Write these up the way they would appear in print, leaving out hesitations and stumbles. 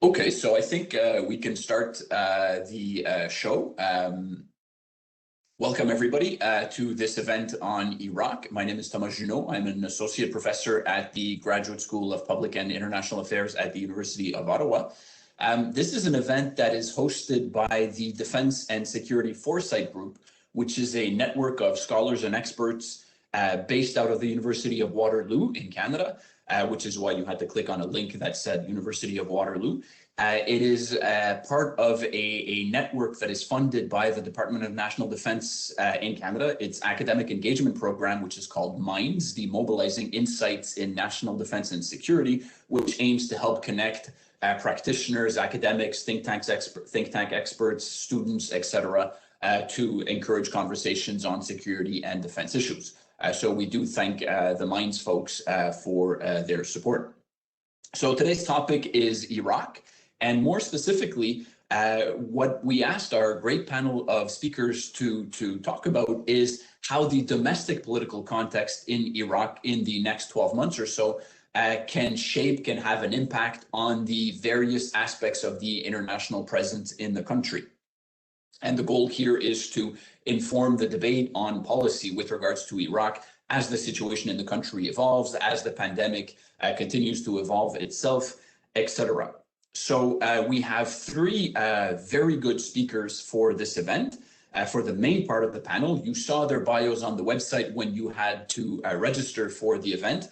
Okay, so I think we can start the show. Welcome everybody to this event on Iraq. My name is Thomas Junot. I'm an associate professor at the Graduate School of Public and International Affairs at the University of Ottawa. This is an event that is hosted by the Defense and Security Foresight Group, which is a network of scholars and experts based out of the University of Waterloo in Canada, which is why you had to click on a link that said University of Waterloo. It is part of a network that is funded by the Department of National Defence in Canada. Its academic engagement program, which is called MINDS, the Mobilizing Insights in National Defence and Security, which aims to help connect practitioners, academics, think tank experts, students, etc., to encourage conversations on security and defense issues. So we do thank the MINDS folks for their support. So today's topic is Iraq, and more specifically, what we asked our great panel of speakers to talk about is how the domestic political context in Iraq in the next 12 months or so can have an impact on the various aspects of the international presence in the country. And the goal here is to inform the debate on policy with regards to Iraq as the situation in the country evolves, as the pandemic continues to evolve itself, etc. So we have three very good speakers for this event. For the main part of the panel, you saw their bios on the website when you had to register for the event.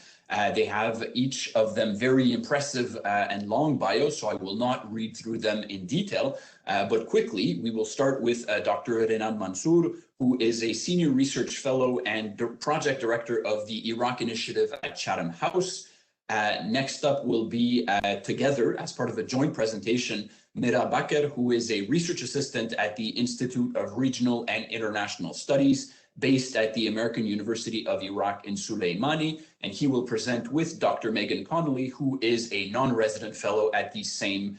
They have each of them very impressive and long bios, so I will not read through them in detail. But quickly, we will start with Dr. Renan Mansour, who is a senior research fellow and project director of the Iraq Initiative at Chatham House. Next up will be together as part of a joint presentation, Mira Bakr, who is a research assistant at the Institute of Regional and International Studies, based at the American University of Iraq in Suleimani, and he will present with Dr. Megan Connolly, who is a non-resident fellow at the same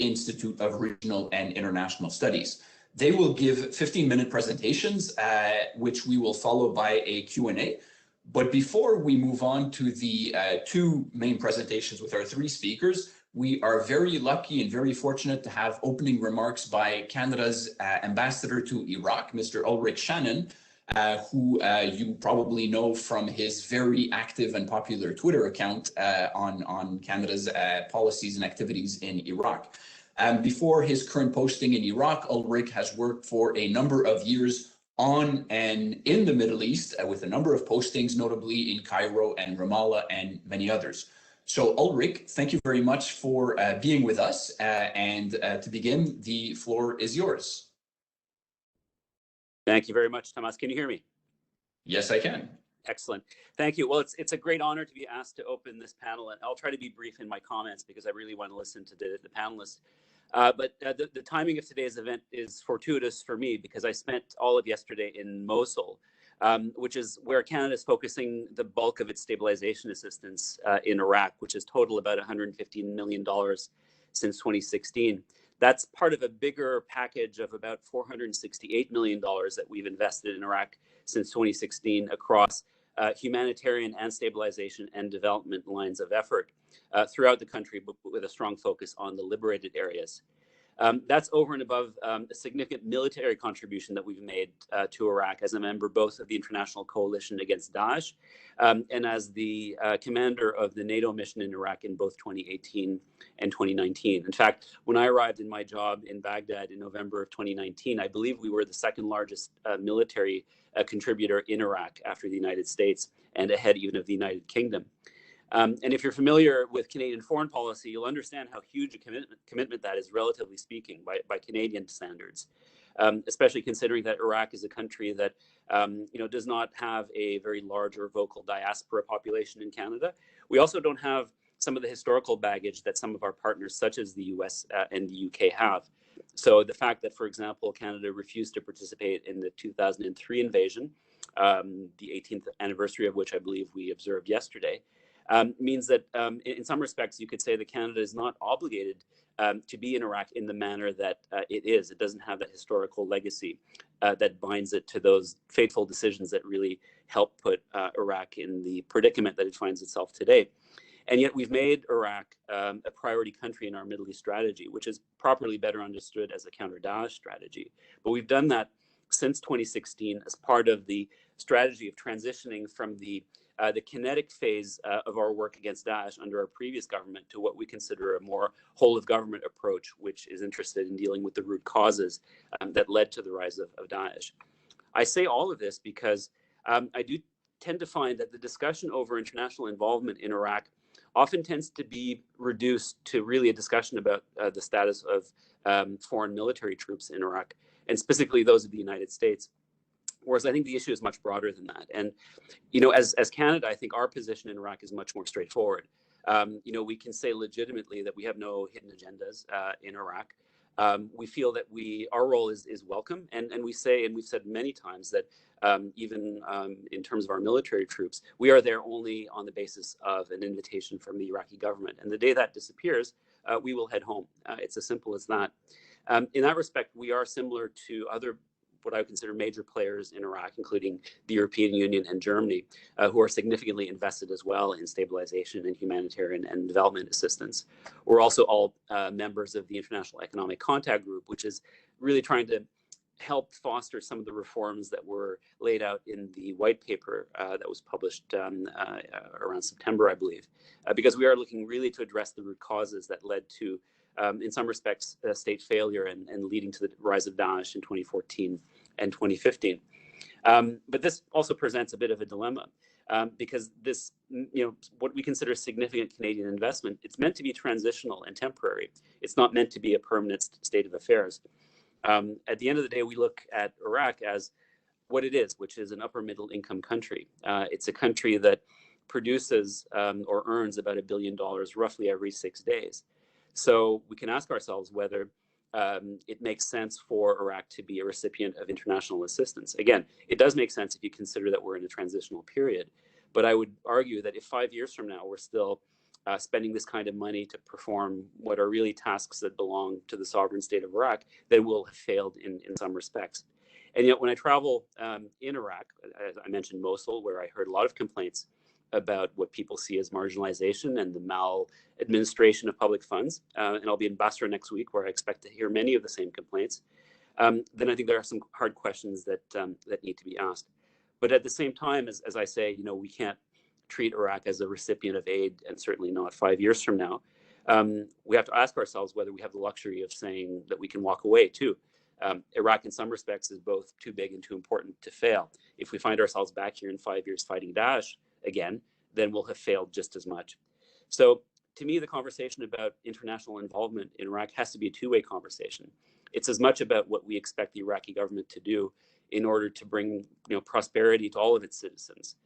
Institute of Regional and International Studies. They will give 15-minute presentations, which we will follow by a Q&A. But before we move on to the two main presentations with our three speakers, we are very lucky and very fortunate to have opening remarks by Canada's ambassador to Iraq, Mr. Ulric Shannon, who you probably know from his very active and popular Twitter account on Canada's policies and activities in Iraq. Before his current posting in Iraq, Ulric has worked for a number of years on and in the Middle East with a number of postings, notably in Cairo and Ramallah and many others. So Ulric, thank you very much for being with us. And to begin, the floor is yours. Thank you very much, Thomas. Can you hear me? Yes, I can. Excellent. Thank you. Well, it's a great honor to be asked to open this panel, and I'll try to be brief in my comments because I really want to listen to the panelists. But the timing of today's event is fortuitous for me because I spent all of yesterday in Mosul, which is where Canada is focusing the bulk of its stabilization assistance in Iraq, which is total about $115 million since 2016. That's part of a bigger package of about $468 million that we've invested in Iraq since 2016 across humanitarian and stabilization and development lines of effort throughout the country, but with a strong focus on the liberated areas. That's over and above a significant military contribution that we've made to Iraq as a member both of the International Coalition Against Daesh and as the commander of the Nato mission in Iraq in both 2018 and 2019. In fact, when I arrived in my job in Baghdad in November of 2019, I believe we were the second largest military contributor in Iraq after the United States and ahead even of the United Kingdom. And if you're familiar with Canadian foreign policy, you'll understand how huge a commitment that is, relatively speaking, by Canadian standards, especially considering that Iraq is a country that does not have a very large or vocal diaspora population in Canada. We also don't have some of the historical baggage that some of our partners, such as the US and the UK, have. So the fact that, for example, Canada refused to participate in the 2003 invasion, the 18th anniversary of which I believe we observed yesterday, means that in some respects, you could say that Canada is not obligated to be in Iraq in the manner that it is. It doesn't have that historical legacy that binds it to those fateful decisions that really helped put Iraq in the predicament that it finds itself today. And yet we've made Iraq a priority country in our Middle East strategy, which is properly better understood as a counter-Daesh strategy. But we've done that since 2016 as part of the strategy of transitioning from the kinetic phase of our work against Daesh under our previous government to what we consider a more whole-of-government approach, which is interested in dealing with the root causes that led to the rise of Daesh. I say all of this because I do tend to find that the discussion over international involvement in Iraq often tends to be reduced to really a discussion about the status of foreign military troops in Iraq, and specifically those of the United States. Whereas I think the issue is much broader than that. And, you know, as Canada, I think our position in Iraq is much more straightforward. You know, we can say legitimately that we have no hidden agendas in Iraq. We feel that our role is welcome, and we say, and we've said many times that even in terms of our military troops, we are there only on the basis of an invitation from the Iraqi government. And the day that disappears, we will head home. It's as simple as that. In that respect, we are similar to other what I would consider major players in Iraq, including the European Union and Germany, who are significantly invested as well in stabilization and humanitarian and development assistance. We're also all members of the International Economic Contact Group, which is really trying to help foster some of the reforms that were laid out in the white paper that was published around September, I believe, because we are looking really to address the root causes that led to, in some respects, state failure and leading to the rise of Daesh in 2014 and 2015. But this also presents a bit of a dilemma because this, you know, what we consider significant Canadian investment, it's meant to be transitional and temporary. It's not meant to be a permanent state of affairs. At the end of the day, we look at Iraq as what it is, which is an upper middle income country. It's a country that produces or earns about $1 billion roughly every 6 days. So we can ask ourselves whether it makes sense for Iraq to be a recipient of international assistance. Again, it does make sense if you consider that we're in a transitional period. But I would argue that if 5 years from now we're still spending this kind of money to perform what are really tasks that belong to the sovereign state of Iraq, then we'll have failed in some respects. And yet when I travel in Iraq, as I mentioned Mosul, where I heard a lot of complaints about what people see as marginalization and the maladministration of public funds, and I'll be in Basra next week, where I expect to hear many of the same complaints, then I think there are some hard questions that need to be asked. But at the same time, as I say, you know, we can't treat Iraq as a recipient of aid, and certainly not 5 years from now. We have to ask ourselves whether we have the luxury of saying that we can walk away too. Iraq, in some respects, is both too big and too important to fail. If we find ourselves back here in 5 years fighting Daesh again, then we'll have failed just as much. So to me, the conversation about international involvement in Iraq has to be a two-way conversation. It's as much about what we expect the Iraqi government to do in order to bring, you know, prosperity to all of its citizens.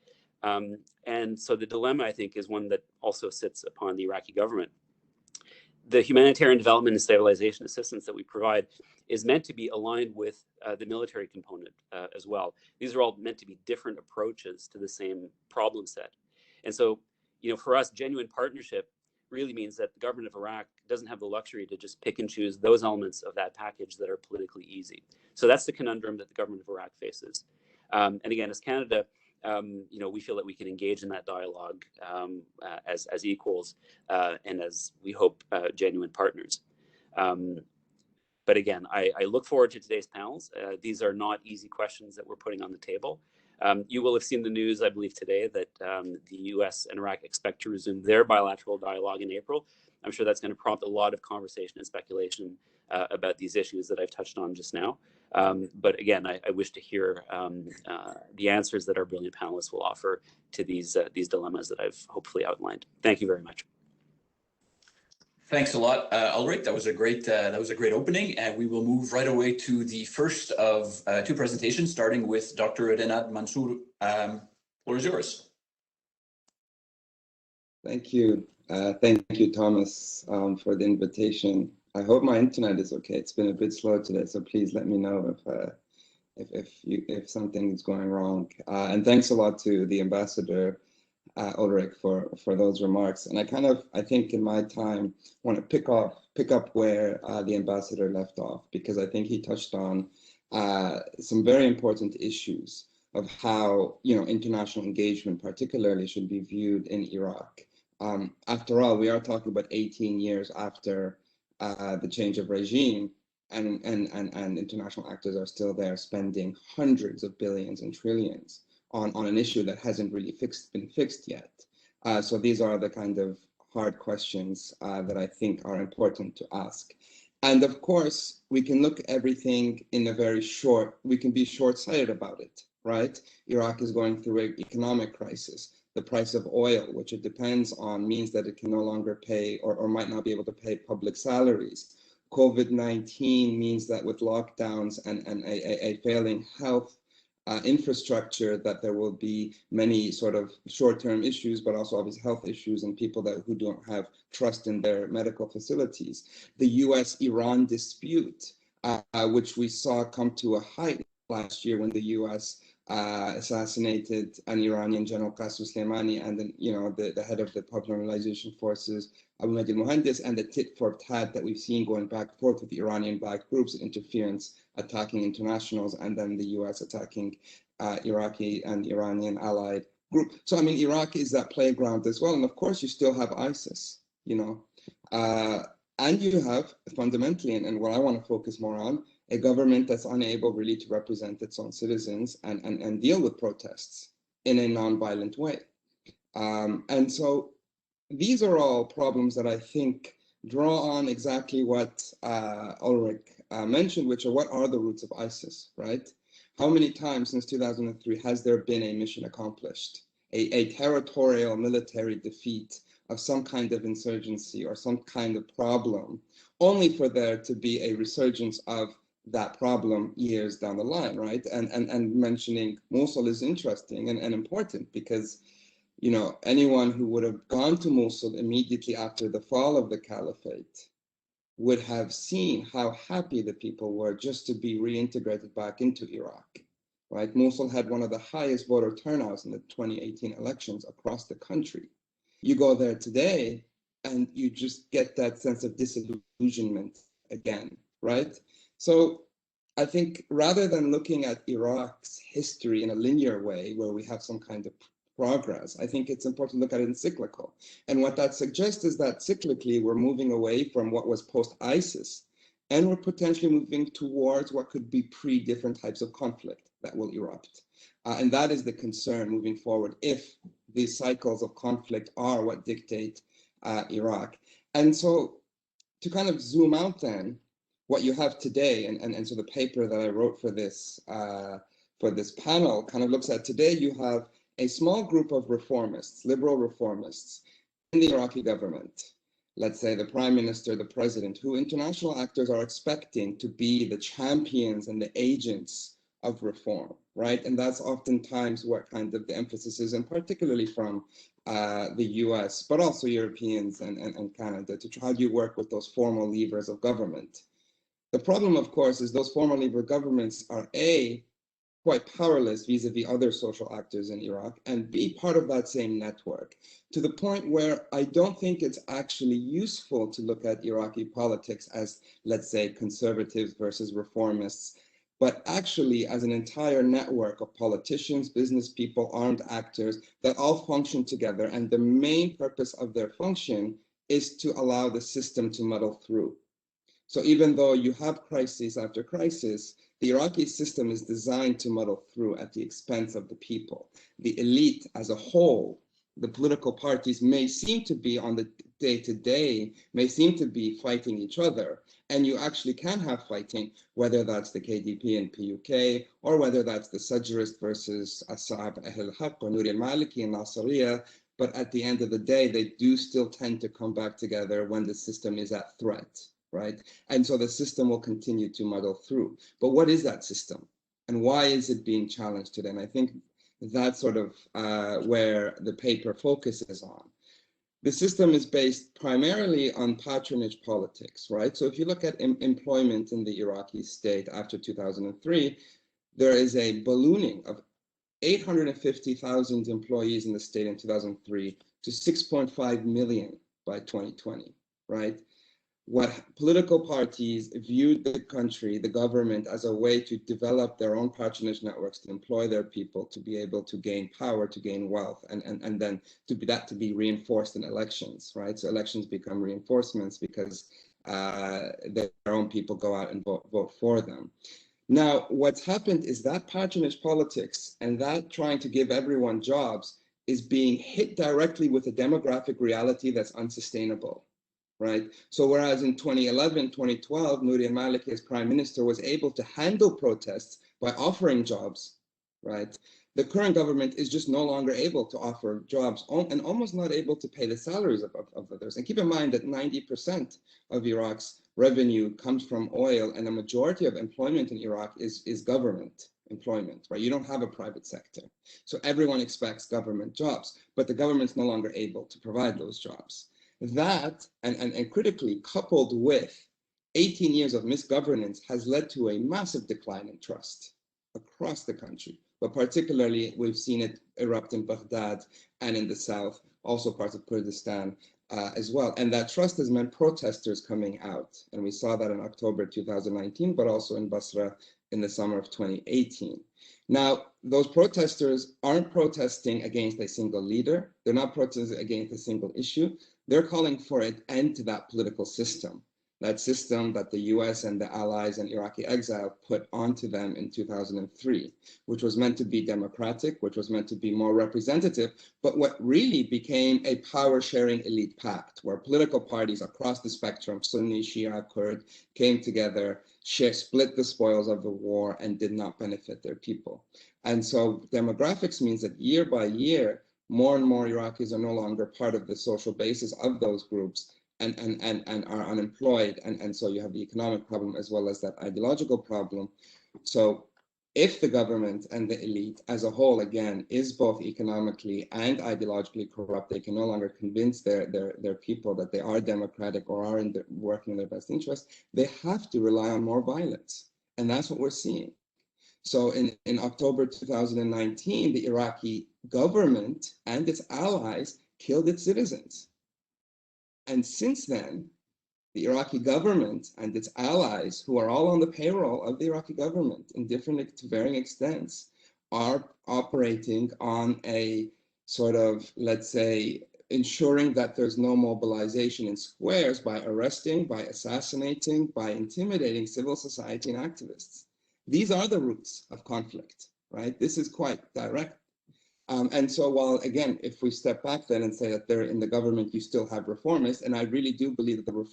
And so the dilemma, I think, is one that also sits upon the Iraqi government. The humanitarian development and stabilization assistance that we provide is meant to be aligned with the military component as well. These are all meant to be different approaches to the same problem set. And so, you know, for us, genuine partnership really means that the government of Iraq doesn't have the luxury to just pick and choose those elements of that package that are politically easy. So that's the conundrum that the government of Iraq faces. And again, as Canada, you know, we feel that we can engage in that dialogue as equals and as we hope genuine partners. But again, I look forward to today's panels. These are not easy questions that we're putting on the table. You will have seen the news, I believe, today that the US and Iraq expect to resume their bilateral dialogue in April. I'm sure that's going to prompt a lot of conversation and speculation about these issues that I've touched on just now. But again, I wish to hear the answers that our brilliant panelists will offer to these dilemmas that I've hopefully outlined. Thank you very much. Thanks a lot, Ulric. That was a great opening, and we will move right away to the first of two presentations, starting with Dr. Renad Mansour. Floor is yours. Thank you. Thank you, Thomas, for the invitation. I hope my internet is okay. It's been a bit slow today, so please let me know if something is going wrong. And thanks a lot to the ambassador, Ulric, for those remarks. And I think in my time want to pick up where the ambassador left off, because I think he touched on some very important issues of how, you know, international engagement particularly should be viewed in Iraq. After all, we are talking about 18 years after the change of regime, and international actors are still there spending hundreds of billions and trillions on an issue that hasn't really been fixed yet. So these are the kind of hard questions that I think are important to ask. And of course, we can look at everything in a very we can be short-sighted about it, right? Iraq is going through an economic crisis. The price of oil, which it depends on, means that it can no longer pay or might not be able to pay public salaries. COVID-19 means that with lockdowns and a failing health infrastructure, that there will be many sort of short-term issues, but also obviously health issues and people who don't have trust in their medical facilities. The US-Iran dispute, which we saw come to a height last year when the US assassinated an Iranian general, Qasem Soleimani, and then, the head of the Popular Mobilization Forces, Abu Mahdi al-Muhandis, and the tit-for-tat that we've seen going back and forth with the Iranian-backed groups, interference, attacking internationals, and then the US attacking Iraqi and Iranian allied group. So, I mean, Iraq is that playground as well. And of course, you still have ISIS, and you have fundamentally, and what I want to focus more on, a government that's unable really to represent its own citizens and deal with protests in a non-violent way. And so these are all problems that I think draw on exactly what Ulric mentioned, which are what are the roots of ISIS, right? How many times since 2003 has there been a mission accomplished, a territorial military defeat of some kind of insurgency or some kind of problem, only for there to be a resurgence of that problem years down the line, right? And mentioning Mosul is interesting and important because, anyone who would have gone to Mosul immediately after the fall of the caliphate would have seen how happy the people were just to be reintegrated back into Iraq, right? Mosul had one of the highest voter turnouts in the 2018 elections across the country. You go there today and you just get that sense of disillusionment again, right? So I think rather than looking at Iraq's history in a linear way where we have some kind of progress, I think it's important to look at it in cyclical. And what that suggests is that cyclically we're moving away from what was post-ISIS, and we're potentially moving towards what could be different types of conflict that will erupt. And that is the concern moving forward if these cycles of conflict are what dictate Iraq. And so to kind of zoom out then, what you have today, and so the paper that I wrote for this panel kind of looks at today, you have a small group of reformists, liberal reformists in the Iraqi government, let's say the prime minister, the president, who international actors are expecting to be the champions and the agents of reform, right? And that's oftentimes what kind of the emphasis is, and particularly from the US, but also Europeans and Canada, to try to work with those formal levers of government. The problem, of course, is those former lever governments are A, quite powerless vis-a-vis other social actors in Iraq, and B, part of that same network, to the point where I don't think it's actually useful to look at Iraqi politics as, let's say, conservatives versus reformists, but actually as an entire network of politicians, business people, armed actors that all function together, and the main purpose of their function is to allow the system to muddle through. So even though you have crisis after crisis, the Iraqi system is designed to muddle through at the expense of the people. The elite as a whole, the political parties may seem to be on the day-to-day, may seem to be fighting each other. And you actually can have fighting, whether that's the KDP and PUK, or whether that's the Sajrist versus Assad al-Haq or Nouri al-Maliki and Nasiriyah. But at the end of the day, they do still tend to come back together when the system is at threat. Right? And so the system will continue to muddle through. But what is that system? And why is it being challenged today? And I think that's sort of where the paper focuses on. The system is based primarily on patronage politics, right? So if you look at employment in the Iraqi state after 2003, there is a ballooning of 850,000 employees in the state in 2003 to 6.5 million by 2020, right? what political parties viewed the country, the government, as a way to develop their own patronage networks, to employ their people, to be able to gain power, to gain wealth, and then to be reinforced in elections, right? So elections become reinforcements because their own people go out and vote for them. Now, what's happened is that patronage politics and that trying to give everyone jobs is being hit directly with a demographic reality that's unsustainable. Right. So whereas in 2011, 2012, Nouri al-Maliki as prime minister was able to handle protests by offering jobs, right? The current government is just no longer able to offer jobs and almost not able to pay the salaries of others. And keep in mind that 90% of Iraq's revenue comes from oil, and the majority of employment in Iraq is government employment, right? You don't have a private sector. So everyone expects government jobs, but the government's no longer able to provide those jobs. That, and critically, coupled with 18 years of misgovernance, has led to a massive decline in trust across the country. But particularly, we've seen it erupt in Baghdad and in the south, also parts of Kurdistan as well. And that trust has meant protesters coming out. And we saw that in October 2019, but also in Basra in the summer of 2018. Now, those protesters aren't protesting against a single leader. They're not protesting against a single issue. They're calling for an end to that political system that the US and the allies and Iraqi exile put onto them in 2003, which was meant to be democratic, which was meant to be more representative, but what really became a power-sharing elite pact, where political parties across the spectrum, Sunni, Shia, Kurd, came together, split the spoils of the war, and did not benefit their people. And so demographics means that year by year, more and more Iraqis are no longer part of the social basis of those groups and are unemployed. And so you have the economic problem as well as that ideological problem. So if the government and the elite as a whole, again, is both economically and ideologically corrupt, they can no longer convince their people that they are democratic or are working in their best interest, they have to rely on more violence. And that's what we're seeing. So in October 2019, the Iraqi government and its allies killed its citizens. And since then, the Iraqi government and its allies, who are all on the payroll of the Iraqi government in different to varying extents, are operating on a sort of, let's say, ensuring that there's no mobilization in squares by arresting, by assassinating, by intimidating civil society and activists. These are the roots of conflict, right? This is quite direct. And so while, again, if we step back then and say that they're in the government, you still have reformists, and I really do believe that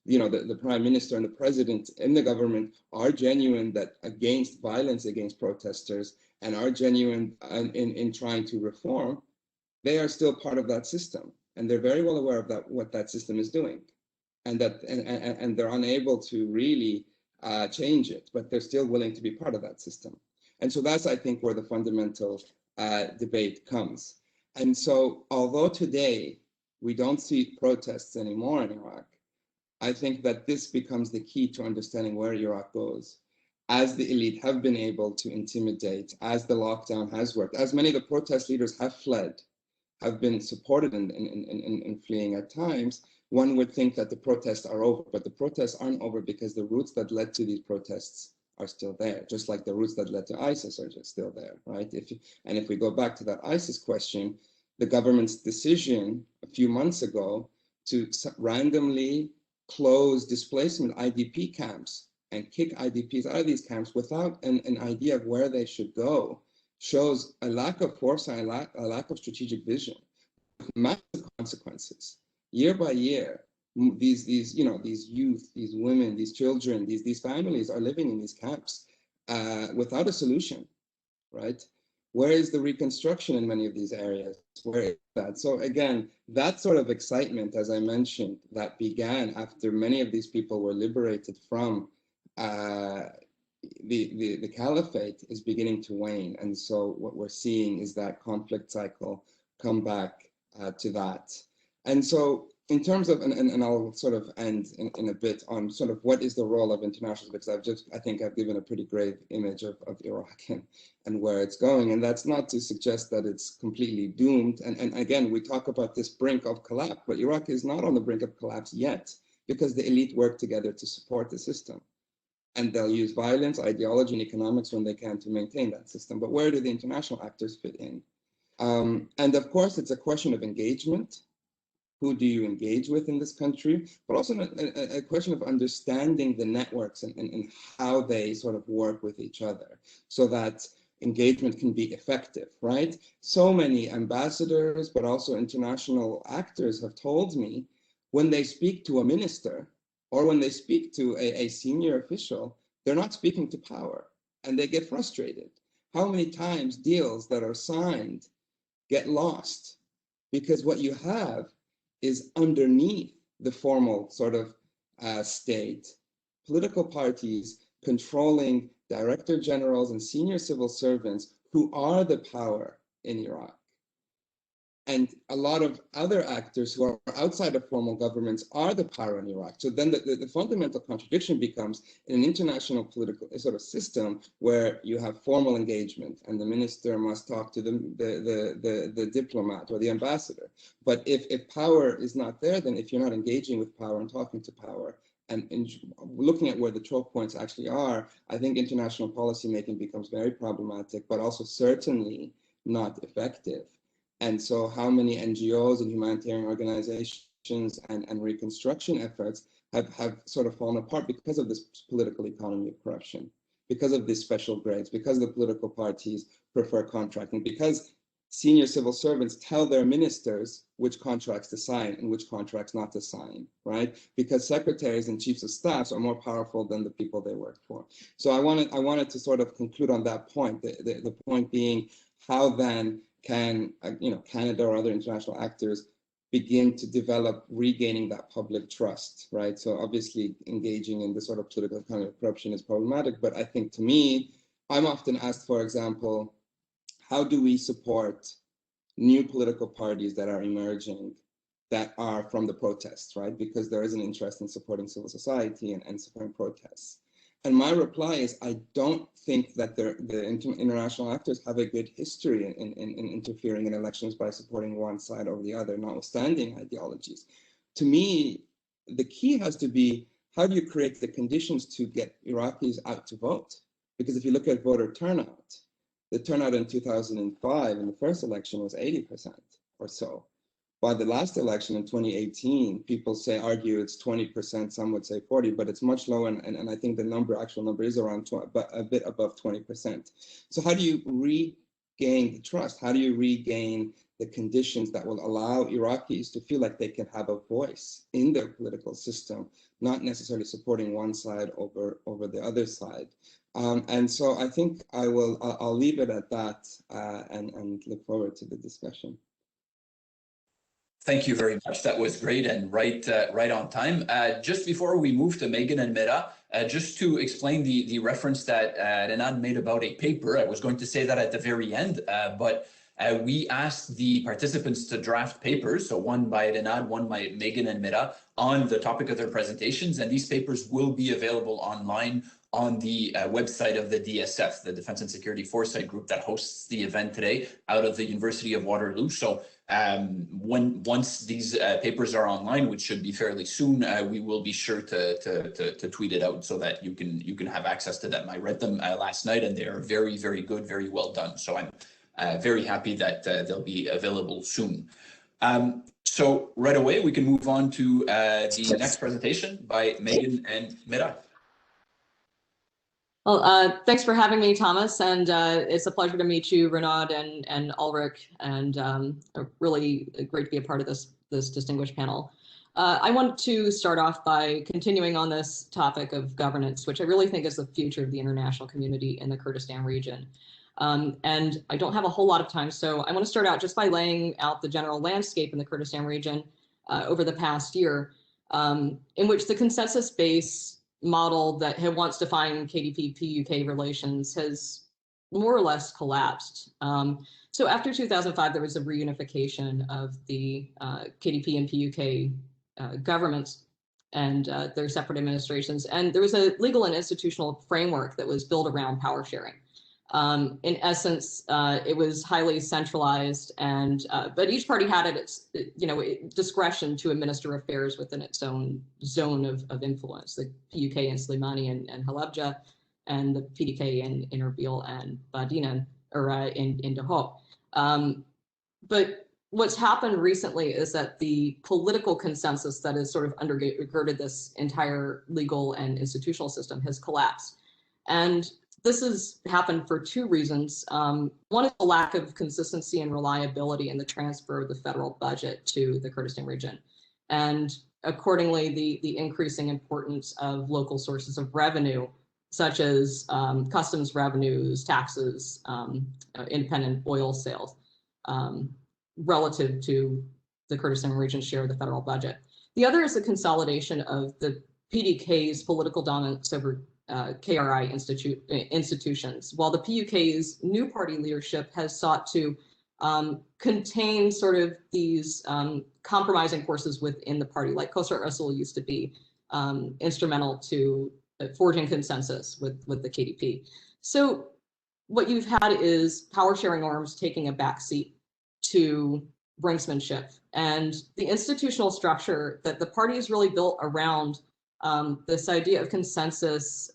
the prime minister and the president in the government are genuine that against violence against protesters and are genuine in trying to reform, they are still part of that system. And they're very well aware of that, what that system is doing. And that and they're unable to really change it, but they're still willing to be part of that system. And so that's, I think, where the fundamental debate comes. And so although today we don't see protests anymore in Iraq, I think that this becomes the key to understanding where Iraq goes. As the elite have been able to intimidate, as the lockdown has worked, as many of the protest leaders have fled, have been supported in fleeing at times, one would think that the protests are over, but the protests aren't over because the roots that led to these protests are still there, just like the roots that led to ISIS are just still there, right? If we go back to that ISIS question, the government's decision a few months ago to randomly close displacement IDP camps and kick IDPs out of these camps without an idea of where they should go shows a lack of foresight, a lack of strategic vision, massive consequences. Year by year, these youth, these women, these children, these families are living in these camps without a solution, right? Where is the reconstruction in many of these areas? Where is that? So again, that sort of excitement, as I mentioned, that began after many of these people were liberated from the caliphate is beginning to wane. And so what we're seeing is that conflict cycle come back to that. And so in terms of, and I'll sort of end in a bit on sort of what is the role of internationals, because I think I've given a pretty great image of Iraq and where it's going. And that's not to suggest that it's completely doomed. And again, we talk about this brink of collapse, but Iraq is not on the brink of collapse yet. because the elite work together to support the system. And they'll use violence, ideology, and economics when they can to maintain that system. But where do the international actors fit in? And of course, it's a question of engagement. Who do you engage with in this country? But also a question of understanding the networks and how they sort of work with each other so that engagement can be effective, right? So many ambassadors, but also international actors have told me when they speak to a minister or when they speak to a senior official, they're not speaking to power and they get frustrated. How many times deals that are signed get lost because what you have is underneath the formal sort of state, political parties controlling director generals and senior civil servants who are the power in Iraq. And a lot of other actors who are outside of formal governments are the power in Iraq. So then the fundamental contradiction becomes in an international political sort of system where you have formal engagement and the minister must talk to the diplomat or the ambassador. But if power is not there, then if you're not engaging with power and talking to power, and looking at where the choke points actually are, I think international policy making becomes very problematic, but also certainly not effective. And so how many NGOs and humanitarian organizations and reconstruction efforts have sort of fallen apart because of this political economy of corruption, because of these special grades, because the political parties prefer contracting, because senior civil servants tell their ministers which contracts to sign and which contracts not to sign, right? Because secretaries and chiefs of staffs are more powerful than the people they work for. So I wanted to sort of conclude on that point, the point being how then can Canada or other international actors begin to develop regaining that public trust, right? So obviously engaging in the sort of political kind of corruption is problematic, but I think to me, I'm often asked, for example, how do we support new political parties that are emerging that are from the protests, right? Because there is an interest in supporting civil society and supporting protests. And my reply is, I don't think that the international actors have a good history in interfering in elections by supporting one side over the other, notwithstanding ideologies. To me, the key has to be, how do you create the conditions to get Iraqis out to vote? Because if you look at voter turnout, the turnout in 2005 in the first election was 80% or so. By the last election in 2018, people argue it's 20%, some would say 40, but it's much lower, and I think the actual number is around 20, but a bit above 20%. So how do you regain the trust? How do you regain the conditions that will allow Iraqis to feel like they can have a voice in their political system, not necessarily supporting one side over the other side? And so I think I'll leave it at that and look forward to the discussion. Thank you very much. That was great and right on time. Just before we move to Megan and Mira, just to explain the reference that Renan made about a paper, I was going to say that at the very end, but we asked the participants to draft papers, so one by Renan, one by Megan and Mira, on the topic of their presentations, and these papers will be available online on the website of the DSF, the Defense and Security Foresight Group that hosts the event today out of the University of Waterloo. So once these papers are online, which should be fairly soon, we will be sure to tweet it out so that you can have access to them. I read them last night and they are very, very good, very well done. So I'm very happy that they'll be available soon. So right away, we can move on to the next presentation by Megan and Mira. Well, thanks for having me, Thomas, and it's a pleasure to meet you, Renaud and Ulric, and really great to be a part of this distinguished panel. I want to start off by continuing on this topic of governance, which I really think is the future of the international community in the Kurdistan region. And I don't have a whole lot of time, so I want to start out just by laying out the general landscape in the Kurdistan region over the past year, in which the consensus-based model that had once defined KDP-PUK relations has more or less collapsed. So after 2005, there was a reunification of the KDP and PUK governments and their separate administrations. And there was a legal and institutional framework that was built around power sharing. In essence, it was highly centralized, and but each party had at its discretion to administer affairs within its own zone of influence. The PUK in Slimani and Halabja, and the PDK in Erbil and Badina, or in Dahab. But what's happened recently is that the political consensus that has sort of undergirded this entire legal and institutional system has collapsed. And this has happened for two reasons. One is the lack of consistency and reliability in the transfer of the federal budget to the Kurdistan region. And accordingly, the increasing importance of local sources of revenue, such as customs revenues, taxes, independent oil sales, relative to the Kurdistan region's share of the federal budget. The other is the consolidation of the PDK's political dominance over KRI institutions, while the PUK's new party leadership has sought to contain sort of these compromising forces within the party, like Kosar Usul used to be instrumental to forging consensus with the KDP. So what you've had is power sharing arms taking a backseat to brinksmanship, and the institutional structure that the party is really built around this idea of consensus.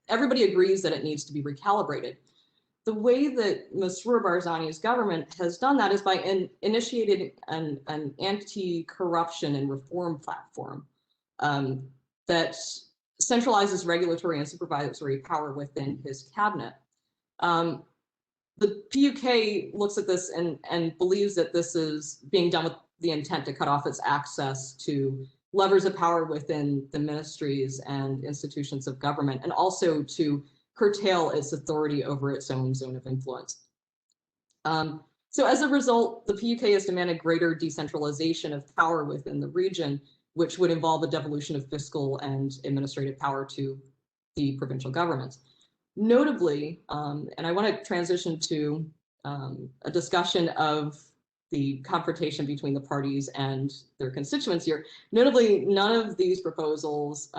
Everybody agrees that it needs to be recalibrated. The way that Masroor Barzani's government has done that is by initiating an anti-corruption and reform platform that centralizes regulatory and supervisory power within his cabinet. The PUK looks at this and believes that this is being done with the intent to cut off its access to levers of power within the ministries and institutions of government, and also to curtail its authority over its own zone of influence. So as a result, the PUK has demanded greater decentralization of power within the region, which would involve a devolution of fiscal and administrative power to the provincial governments. Notably, and I want to transition to a discussion of the confrontation between the parties and their constituents here. Notably, none of these proposals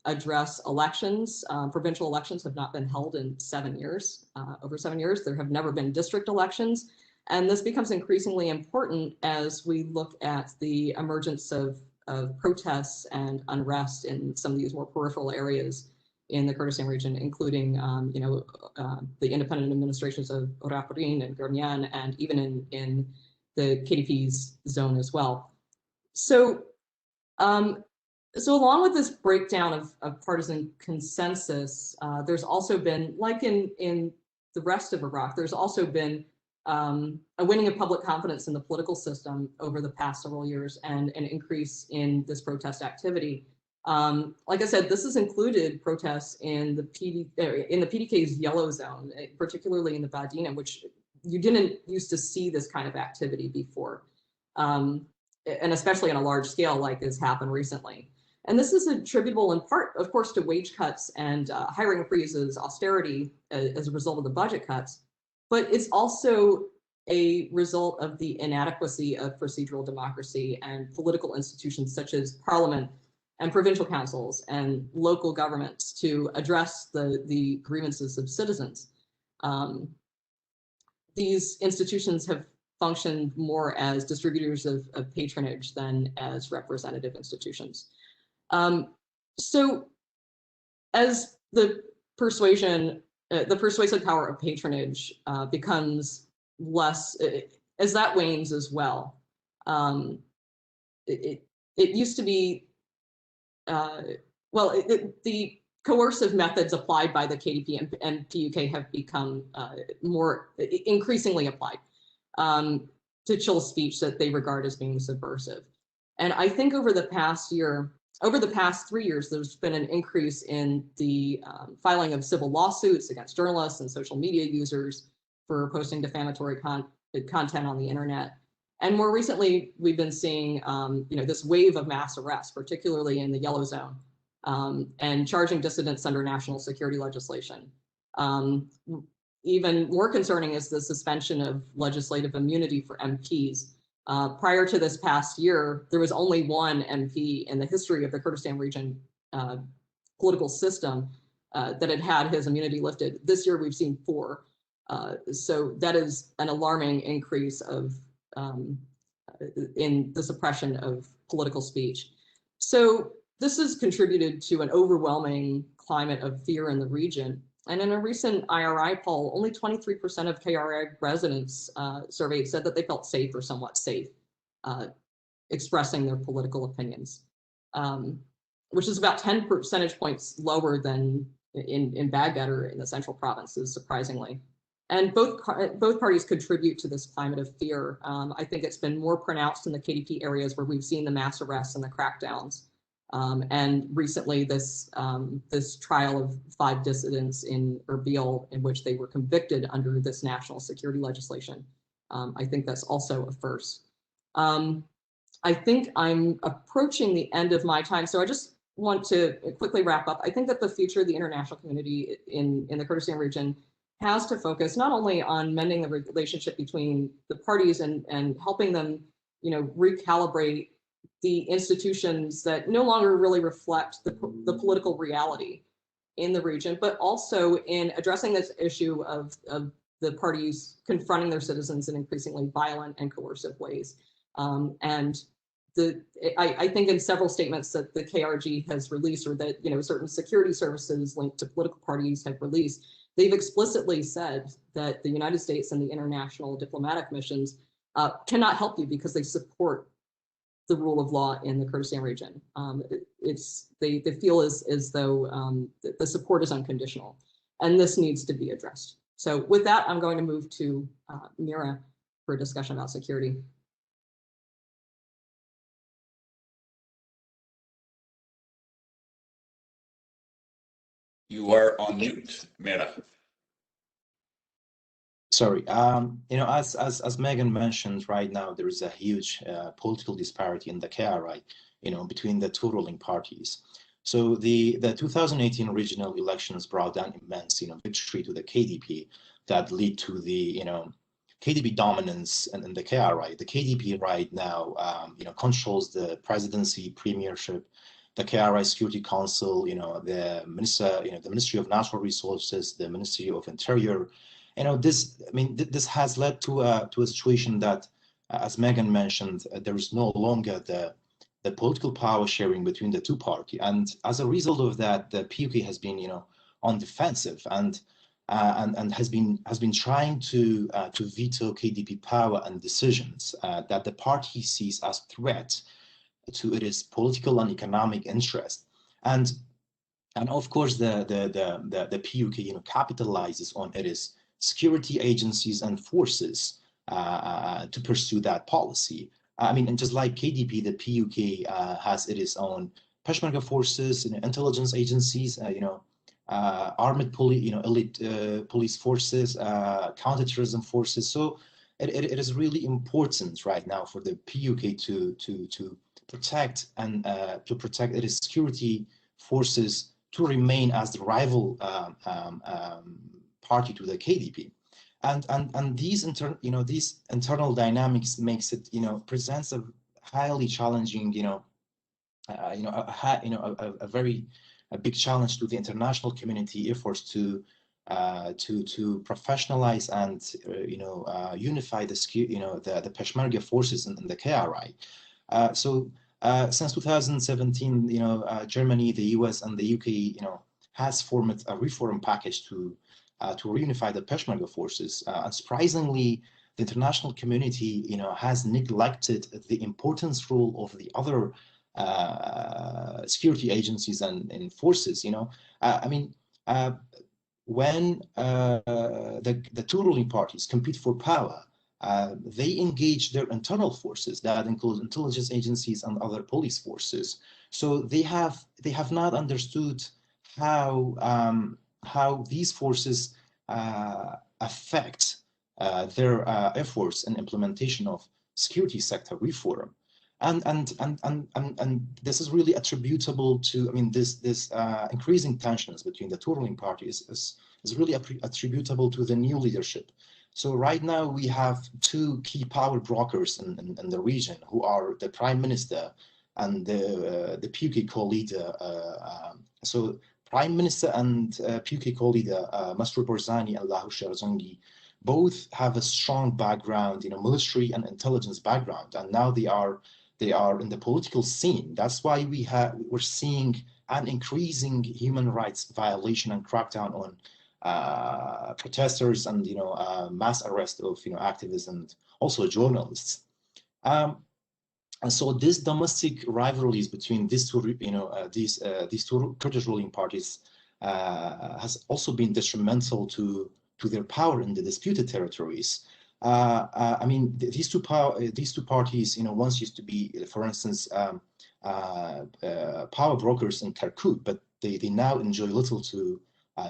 address elections. Provincial elections have not been held in 7 years. Over 7 years, there have never been district elections. And this becomes increasingly important as we look at the emergence of protests and unrest in some of these more peripheral areas in the Kurdistan region, including the independent administrations of Raparin and Gurnian, and even in the KDP's zone as well. So, so along with this breakdown of partisan consensus, there's also been, like in the rest of Iraq, there's also been a winning of public confidence in the political system over the past several years, and an increase in this protest activity. Like I said, this has included protests in the PDK's yellow zone, particularly in the Badina, which you didn't used to see this kind of activity before, and especially on a large scale like has happened recently. And this is attributable in part, of course, to wage cuts and hiring freezes, austerity as a result of the budget cuts, but it's also a result of the inadequacy of procedural democracy and political institutions such as parliament and provincial councils and local governments to address the grievances of citizens. These institutions have functioned more as distributors of patronage than as representative institutions. So as the persuasive power of patronage becomes less, as that wanes as well, it used to be, the coercive methods applied by the KDP and PUK have become increasingly applied to chill speech that they regard as being subversive. And I think over the past 3 years, there's been an increase in the filing of civil lawsuits against journalists and social media users for posting defamatory content on the internet. And more recently, we've been seeing this wave of mass arrests, particularly in the yellow zone, and charging dissidents under national security legislation. Even more concerning is the suspension of legislative immunity for MPs. Prior to this past year, there was only one MP in the history of the Kurdistan region political system that had his immunity lifted. This year we've seen 4. So that is an alarming increase of in the suppression of political speech. So this has contributed to an overwhelming climate of fear in the region. And in a recent IRI poll, only 23% of KRI residents surveyed said that they felt safe or somewhat safe expressing their political opinions, which is about 10 percentage points lower than in Baghdad or in the central provinces, surprisingly. And both parties contribute to this climate of fear. I think it's been more pronounced in the KDP areas where we've seen the mass arrests and the crackdowns. And recently this trial of 5 dissidents in Erbil in which they were convicted under this national security legislation. I think that's also a first. I think I'm approaching the end of my time, so I just want to quickly wrap up. I think that the future of the international community in the Kurdistan region has to focus not only on mending the relationship between the parties and helping them, recalibrate the institutions that no longer really reflect the political reality in the region, but also in addressing this issue of the parties confronting their citizens in increasingly violent and coercive ways. I think in several statements that the KRG has released, or that certain security services linked to political parties have released, they've explicitly said that the United States and the international diplomatic missions cannot help you because they support the rule of law in the Kurdistan region. They feel as though the support is unconditional, and this needs to be addressed. So with that, I'm going to move to Mira for a discussion about security. You are on mute, Mira. Sorry, as Megan mentioned, right now there is a huge political disparity in the KRI, between the 2 ruling parties. So the 2018 regional elections brought an immense, victory to the KDP that lead to the, KDP dominance in the KRI. The KDP right now, controls the presidency, premiership, the KRI Security Council, the Ministry of Natural Resources, the Ministry of Interior. This has led to a situation that, as Megan mentioned, there is no longer the political power sharing between the 2 parties, and as a result of that, the PUK has been, on defensive and has been trying to veto KDP power and decisions that the party sees as threat to its political and economic interest, and of course the PUK capitalizes on its security agencies and forces to pursue that policy. And just like KDP, the PUK has its own Peshmerga forces, intelligence agencies, armed police, elite police forces, counterterrorism forces. So it is really important right now for the PUK to protect its security forces to remain as the rival party to the KDP, and these internal dynamics makes it presents a highly challenging a very big challenge to the international community efforts to professionalize and unify the Peshmerga forces in the KRI. Since 2017, Germany, the US, and the UK, has formed a reform package to reunify the Peshmerga forces. Unsurprisingly, the international community, has neglected the importance role of the other security agencies and forces. When the 2 ruling parties compete for power, they engage their internal forces that include intelligence agencies and other police forces. So they have not understood how these forces affect their efforts in implementation of security sector reform, and this is really attributable to this increasing tensions between the 2 ruling parties is really attributable to the new leadership. So right now we have 2 key power brokers in the region, who are the Prime Minister and the PUK co-leader. So Prime Minister and PUK co-leader Masroor Barzani and Lahush Razongi both have a strong background, military and intelligence background, and now they are in the political scene. That's why we're seeing an increasing human rights violation and crackdown on protesters and mass arrest of activists and also journalists. And so these domestic rivalries between these two Kurdish ruling parties has also been detrimental to their power in the disputed territories. I mean, these two parties, once used to be, for instance, power brokers in Kirkuk, but they now enjoy little to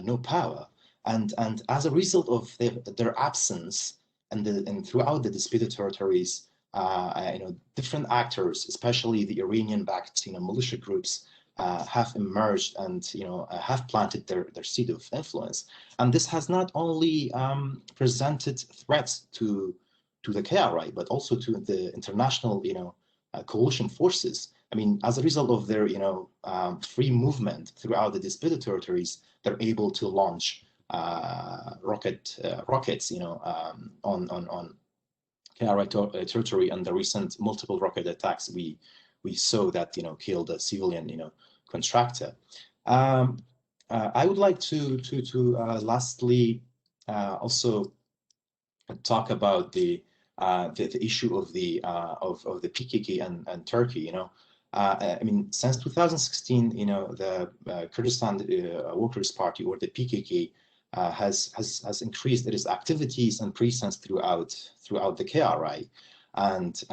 no power. And as a result of their absence and throughout the disputed territories, different actors, especially the Iranian-backed militia groups, have emerged and have planted their seed of influence. And this has not only presented threats to the KRI, but also to the international coalition forces. I mean, as a result of their free movement throughout the disputed territories, they're able to launch rockets on KRI territory, and the recent multiple rocket attacks we saw that killed a civilian contractor. I would like to lastly also talk about the issue of the PKK and Turkey. I mean, since 2016, the Kurdistan Workers' Party, or the PKK, has increased its activities and presence throughout the KRI, and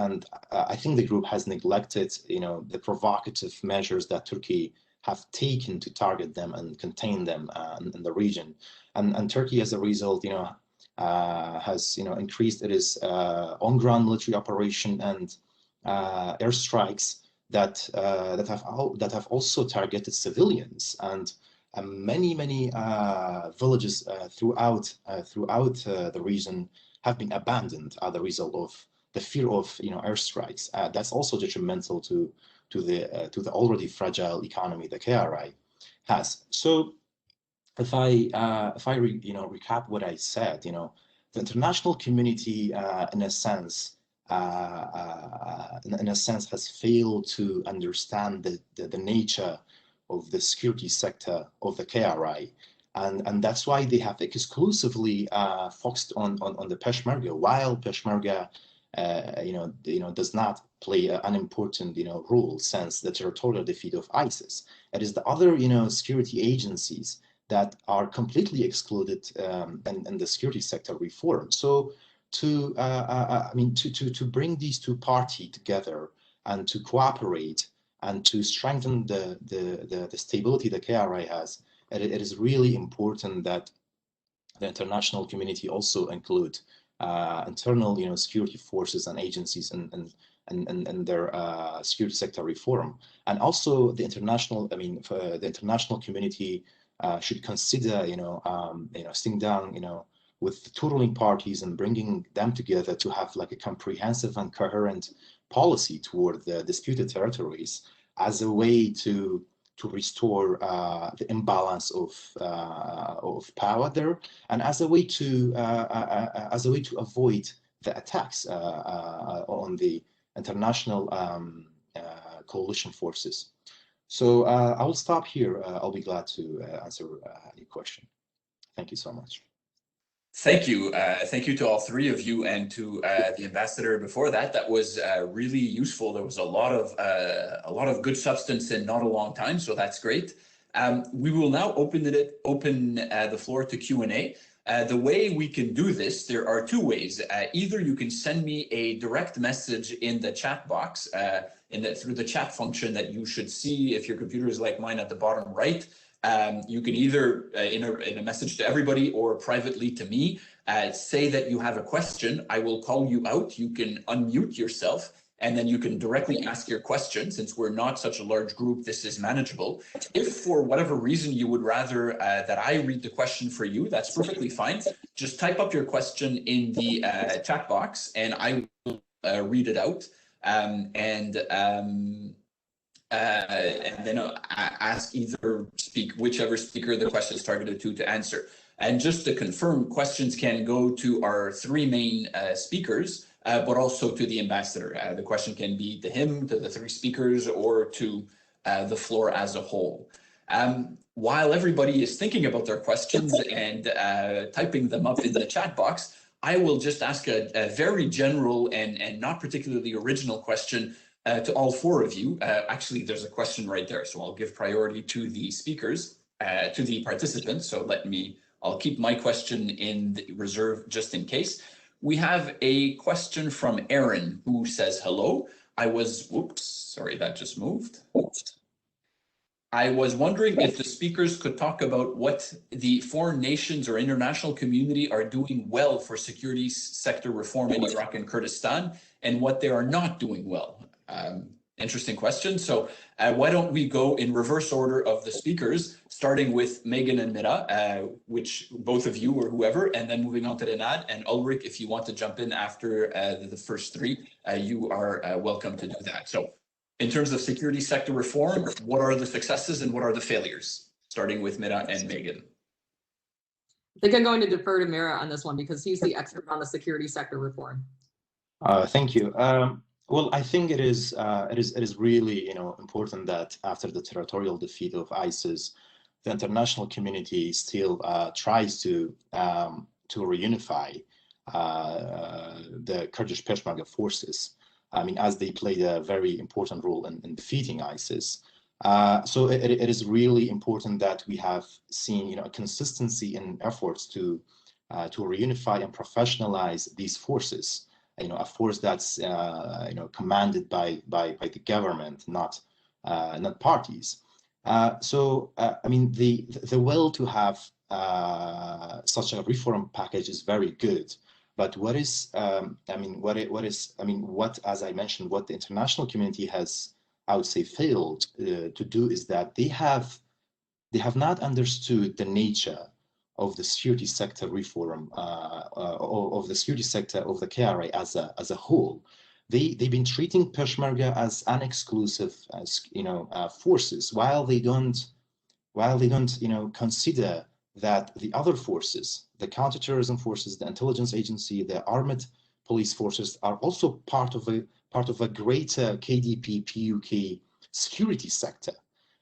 I think the group has neglected the provocative measures that Turkey have taken to target them and contain them in the region, and Turkey as a result has increased its on-ground military operation and airstrikes that have also targeted civilians, and many villages throughout the region have been abandoned as a result of the fear of airstrikes. That's also detrimental to the already fragile economy the KRI has. So if I recap what I said, the international community in a sense has failed to understand the nature of the security sector of the KRI, and that's why they have exclusively focused on the Peshmerga, while Peshmerga does not play an important role since the territorial defeat of ISIS. It is the other security agencies that are completely excluded in the security sector reform. So to bring these two parties together and to cooperate and to strengthen the stability the KRI has, it is really important that the international community also include internal security forces and agencies and their security sector reform. And also the international, the international community should consider sitting down with the two ruling parties and bringing them together to have like a comprehensive and coherent policy toward the disputed territories as a way to restore the imbalance of power there, and as a way to avoid the attacks on the international coalition forces. So I will stop here. I'll be glad to answer any question. Thank you so much. Thank you. Thank you to all three of you and to the ambassador before that. That was really useful. There was a lot of good substance in not a long time, so that's great. We will now open the floor to Q&A. The way we can do this, there are two ways. Either you can send me a direct message in the chat box, through the chat function that you should see if your computer is like mine at the bottom right. You can either in a message to everybody or privately to me say that you have a question. I will call you out. You can unmute yourself and then you can directly ask your question. Since we're not such a large group, this is manageable. If for whatever reason you would rather that I read the question for you, that's perfectly fine. Just type up your question in the chat box and I will read it out. and then ask whichever speaker the question is targeted to answer. And just to confirm, questions can go to our three main speakers, but also to the ambassador. The question can be to him, to the three speakers, or to the floor as a whole. While everybody is thinking about their questions and typing them up in the chat box, I will just ask a very general and not particularly original question to all four of you. Actually, there's a question right there, so I'll give priority to the speakers, to the participants. So I'll keep my question in the reserve just in case. We have a question from Aaron, who says, hello. Sorry, that just moved. I was wondering if the speakers could talk about what the foreign nations or international community are doing well for security sector reform in Iraq and Kurdistan, and what they are not doing well. Interesting question. So why don't we go in reverse order of the speakers, starting with Megan and Mira, which both of you or whoever, and then moving on to Renad and Ulric. If you want to jump in after the first three, you are welcome to do that. So in terms of security sector reform, what are the successes and what are the failures? Starting with Mira and Megan. I think I'm going to defer to Mira on this one because he's the expert on the security sector reform. Thank you. Well, I think it is really important that after the territorial defeat of ISIS, the international community still tries to reunify the Kurdish Peshmerga forces. I mean, as they played a very important role in defeating ISIS. So it is really important that we have seen a consistency in efforts to reunify and professionalize these forces. A force that's commanded by the government, not parties. So I mean, the will to have such a reform package is very good. But what is what, as I mentioned, what the international community has, I would say, failed to do is that they have not understood the nature of the security sector reform, of the security sector of the KRA as a whole. They've been treating Peshmerga as an exclusive, forces, while they don't consider that the other forces, the counterterrorism forces, the intelligence agency, the armed police forces, are also part of a greater KDP PUK security sector.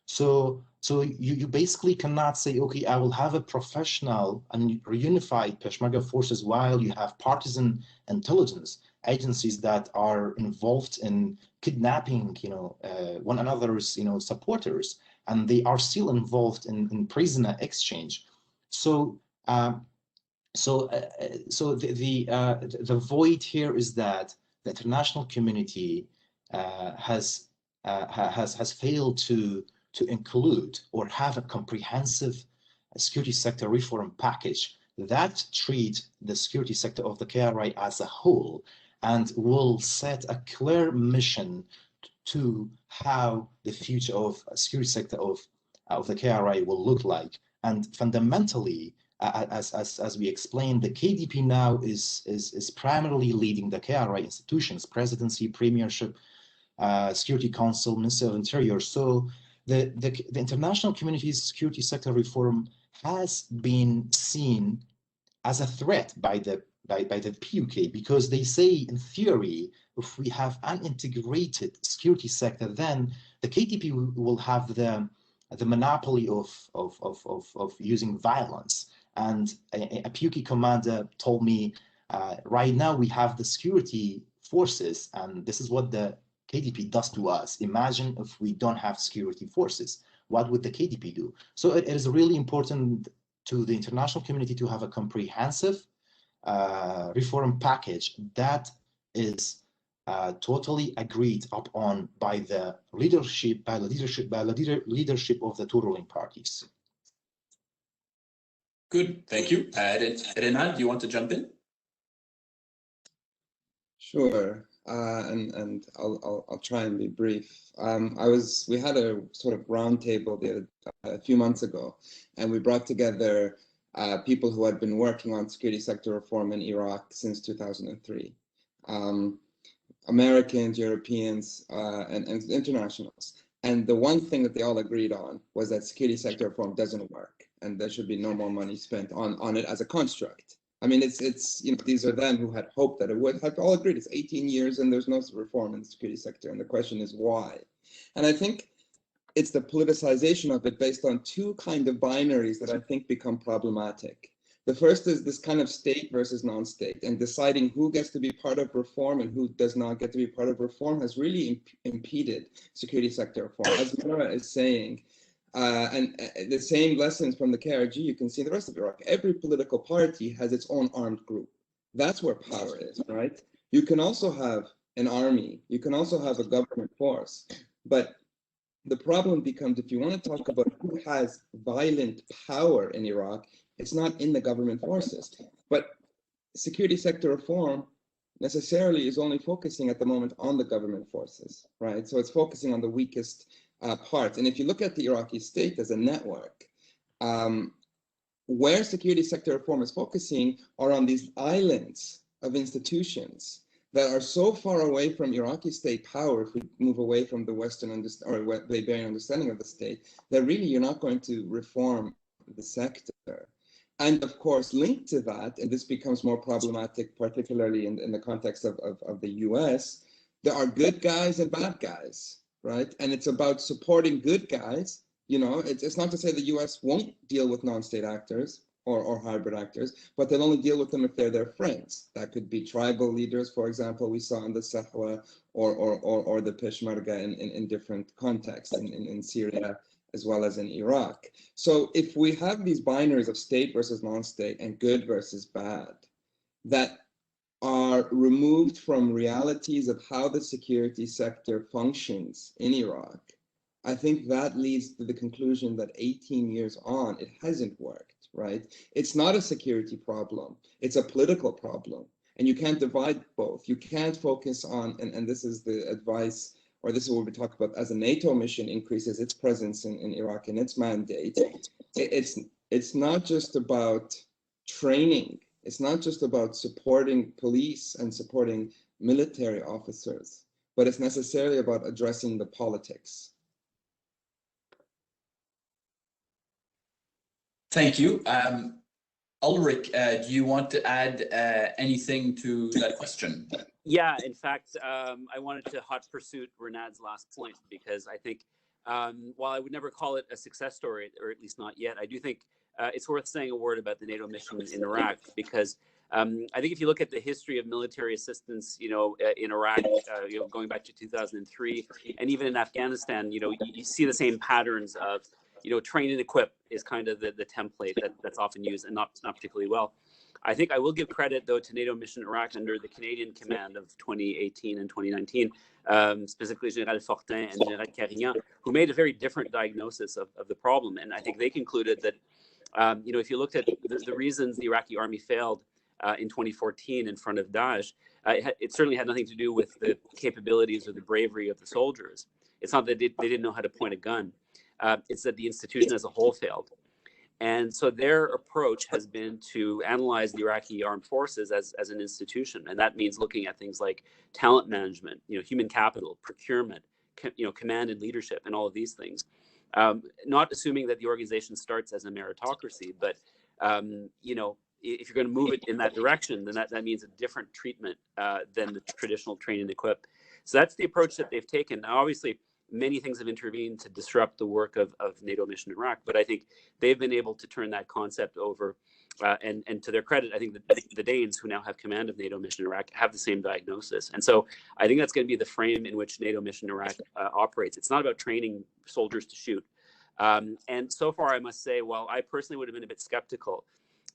So you basically cannot say, okay, I will have a professional and reunified Peshmerga forces while you have partisan intelligence agencies that are involved in kidnapping, one another's, supporters, and they are still involved in prisoner exchange. So the void here is that the international community has failed to include or have a comprehensive security sector reform package that treats the security sector of the KRI as a whole and will set a clear mission to how the future of security sector of the KRI will look like. And fundamentally, as we explained, the KDP now is primarily leading the KRI institutions, presidency, premiership, security council, Ministry of Interior. So the international community's security sector reform has been seen as a threat by the PUK, because they say, in theory, if we have an integrated security sector, then the KDP will have the monopoly of using violence. And a PUK commander told me, right now we have the security forces, and this is what the KDP does to us. Imagine if we don't have security forces, what would the KDP do? So it is really important to the international community to have a comprehensive reform package that is totally agreed upon by the leadership of the two ruling parties. Good, thank you. Renad, do you want to jump in? Sure, and I'll try and be brief. We had a sort of roundtable a few months ago, and we brought together people who had been working on security sector reform in Iraq since 2003. Americans, Europeans, and internationals. And the one thing that they all agreed on was that security sector reform doesn't work, and there should be no more money spent on it as a construct. I mean, it's you know, these are them who had hoped that it would. Have all agreed it's 18 years and there's no reform in the security sector, and the question is why. And I think it's the politicization of it based on two kind of binaries that I think become problematic. The first is this kind of state versus non-state, and deciding who gets to be part of reform and who does not get to be part of reform has really impeded security sector reform. As Mara is saying, and the same lessons from the KRG you can see in the rest of Iraq. Every political party has its own armed group. That's where power is, right? You can also have an army. You can also have a government force. But the problem becomes, if you want to talk about who has violent power in Iraq, it's not in the government forces. But security sector reform necessarily is only focusing at the moment on the government forces, right? So it's focusing on the weakest parts. And if you look at the Iraqi state as a network, where security sector reform is focusing are on these islands of institutions that are so far away from Iraqi state power, if we move away from the Western or Liberian understanding of the state, that really you're not going to reform the sector. And of course, linked to that, and this becomes more problematic, particularly in the context of the US, there are good guys and bad guys, right? And it's about supporting good guys. You know, it's not to say the US won't deal with non-state actors or hybrid actors, but they'll only deal with them if they're their friends. That could be tribal leaders, for example, we saw in the Sahwa or the Peshmerga in different contexts in Syria as well as in Iraq. So if we have these binaries of state versus non-state and good versus bad that are removed from realities of how the security sector functions in Iraq, I think that leads to the conclusion that 18 years on, it hasn't worked, right? It's not a security problem. It's a political problem. And you can't divide both. You can't focus on, and this is the advice, or this is what we talk about, as a NATO mission increases its presence in Iraq and its mandate. It's not just about training. It's not just about supporting police and supporting military officers, but it's necessarily about addressing the politics. Thank you. Ulric, do you want to add anything to that question? Yeah, in fact, I wanted to hot pursuit Renad's last point, because I think while I would never call it a success story, or at least not yet, I do think it's worth saying a word about the NATO mission in Iraq, because I think if you look at the history of military assistance, in Iraq, going back to 2003, and even in Afghanistan, you see the same patterns of, train and equip is kind of the template that's often used, and not particularly well. I think I will give credit, though, to NATO mission Iraq under the Canadian command of 2018 and 2019, specifically General Fortin and General Carignan, who made a very different diagnosis of the problem. And I think they concluded that, if you looked at the reasons the Iraqi army failed in 2014 in front of Daesh, it certainly had nothing to do with the capabilities or the bravery of the soldiers. It's not that they didn't know how to point a gun. It's that the institution as a whole failed. And so their approach has been to analyze the Iraqi armed forces as an institution. And that means looking at things like talent management, human capital, procurement, command and leadership, and all of these things. Not assuming that the organization starts as a meritocracy, but, if you're going to move it in that direction, then that means a different treatment than the traditional train and equip. So that's the approach that they've taken. Now, obviously, many things have intervened to disrupt the work of NATO mission Iraq, but I think they've been able to turn that concept over. And to their credit, I think the Danes, who now have command of NATO mission Iraq, have the same diagnosis. And so I think that's going to be the frame in which NATO mission Iraq operates. It's not about training soldiers to shoot. And so far, I must say, while I personally would have been a bit skeptical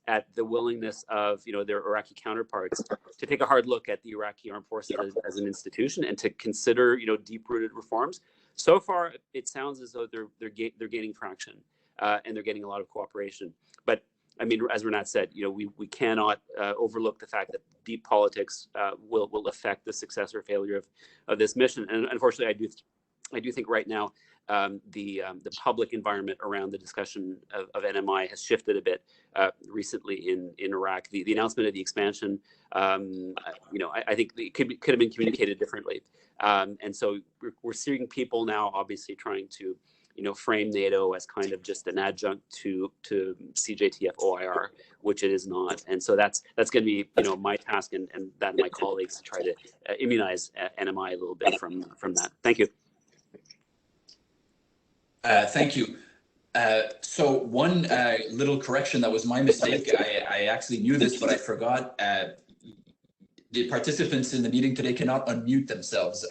at the willingness of their Iraqi counterparts to take a hard look at the Iraqi armed forces as an institution and to consider deep-rooted reforms. So far, it sounds as though they're gaining traction and they're getting a lot of cooperation. But I mean, as Renat said, we cannot overlook the fact that deep politics will affect the success or failure of this mission. And unfortunately, I do think right now the public environment around the discussion of NMI has shifted a bit recently in Iraq. The announcement of the expansion, I think it could have been communicated differently, and so we're seeing people now obviously trying to frame NATO as kind of just an adjunct to CJTF OIR, which it is not. And so that's going to be my task and that of my colleagues to try to immunize NMI a little bit from that. Thank you. Thank you. So one little correction, that was my mistake. I actually knew this, but I forgot. The participants in the meeting today cannot unmute themselves,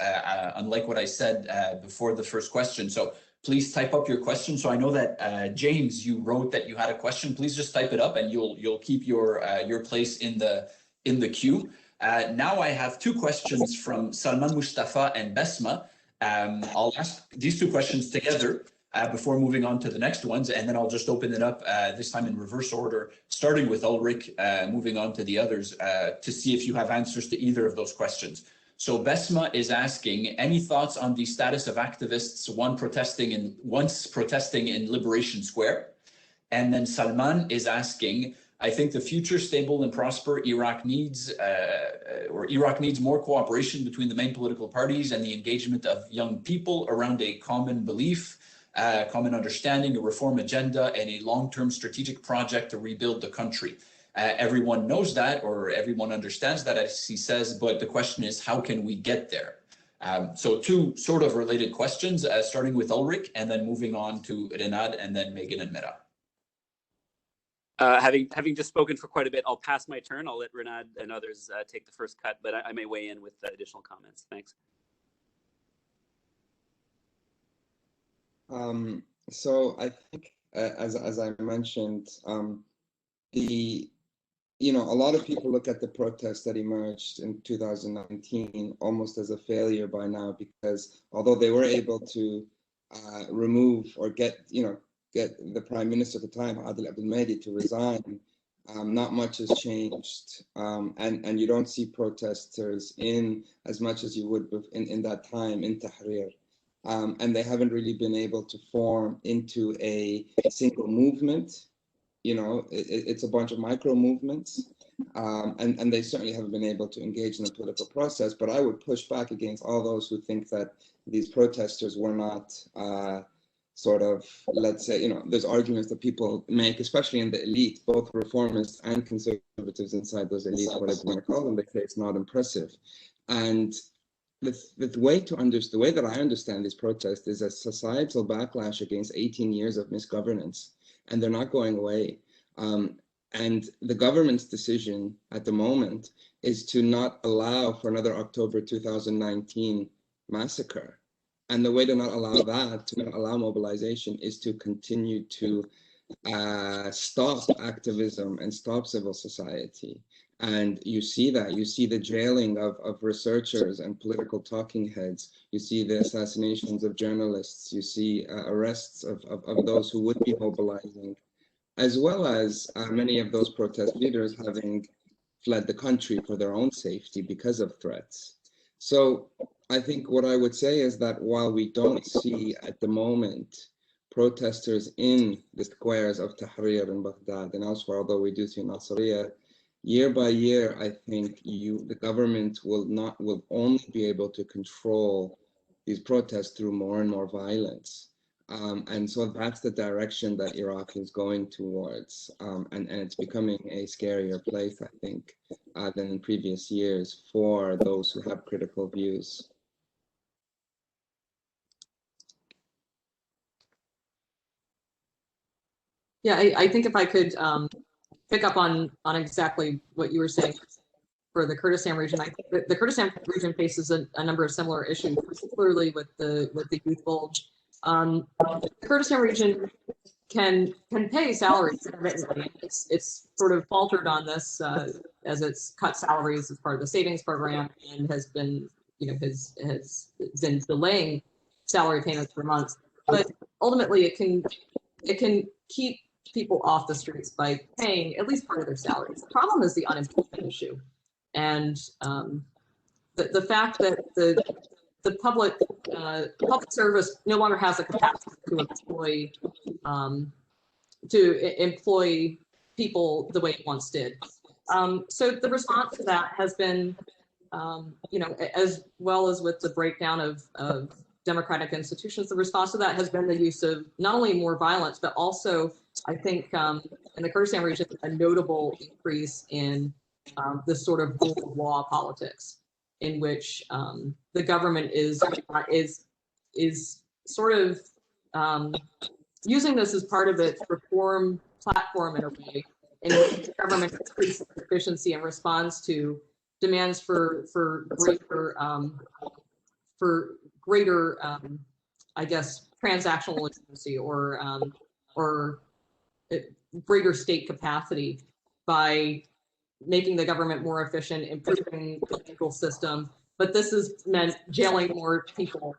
unlike what I said before the first question. So please type up your question. So I know that James, you wrote that you had a question. Please just type it up, and you'll keep your place in the queue. Now I have two questions from Salman Mustafa and Besma. I'll ask these two questions together before moving on to the next ones, and then I'll just open it up this time in reverse order, starting with Ulric, moving on to the others to see if you have answers to either of those questions. So Besma is asking, any thoughts on the status of activists once protesting in Liberation Square? And then Salman is asking, I think the future stable and prosper Iraq needs more cooperation between the main political parties and the engagement of young people around a common belief, common understanding, a reform agenda, and a long-term strategic project to rebuild the country. Everyone knows that, or everyone understands that, as he says, but the question is, how can we get there? So two sort of related questions, starting with Ulric and then moving on to Renad and then Megan and Mira. Having just spoken for quite a bit, I'll pass my turn. I'll let Renad and others take the first cut, but I may weigh in with additional comments. Thanks. So I think, as I mentioned, a lot of people look at the protests that emerged in 2019 almost as a failure by now, because although they were able to remove or get the prime minister at the time, Adel Abdel Mahdi, to resign, not much has changed, and you don't see protesters in as much as you would in that time in Tahrir. And they haven't really been able to form into a single movement. It's a bunch of micro movements, and they certainly haven't been able to engage in the political process. But I would push back against all those who think that these protesters were not let's say, there's arguments that people make, especially in the elite, both reformists and conservatives inside those elites, whatever you want to call them. They say it's not impressive. And the way that I understand this protest is a societal backlash against 18 years of misgovernance. And they're not going away. And the government's decision at the moment is to not allow for another October 2019 massacre. And the way to not allow that, to not allow mobilization, is to continue to stop activism and stop civil society. And you see that. You see the jailing of researchers and political talking heads. You see the assassinations of journalists. You see arrests of those who would be mobilizing, as well as many of those protest leaders having fled the country for their own safety because of threats. So I think what I would say is that while we don't see at the moment protesters in the squares of Tahrir and Baghdad and elsewhere, although we do see Nasiriyah, year by year, I think the government will only be able to control these protests through more and more violence. And so that's the direction that Iraq is going towards. And it's becoming a scarier place, I think, than in previous years for those who have critical views. Yeah, I think if I could pick up on exactly what you were saying for the Kurdistan region. I think the Kurdistan region faces a number of similar issues, particularly with the youth bulge. The Kurdistan region can pay salaries intermittently. It's sort of faltered on this as it's cut salaries as part of the savings program and has been has been delaying salary payments for months. But ultimately, it can keep people off the streets by paying at least part of their salaries. The problem is the unemployment issue, and the fact that the public service no longer has the capacity to employ people the way it once did. So the response to that has been, as well as with the breakdown of democratic institutions, the response to that has been the use of not only more violence, but also, I think, in the Kurdistan region, a notable increase in this sort of rule of law politics, in which the government is sort of using this as part of its reform platform in a way, in which the government increases efficiency and responds to demands for greater, I guess, transactional efficiency or greater state capacity by making the government more efficient, improving the legal system. But this has meant jailing more people,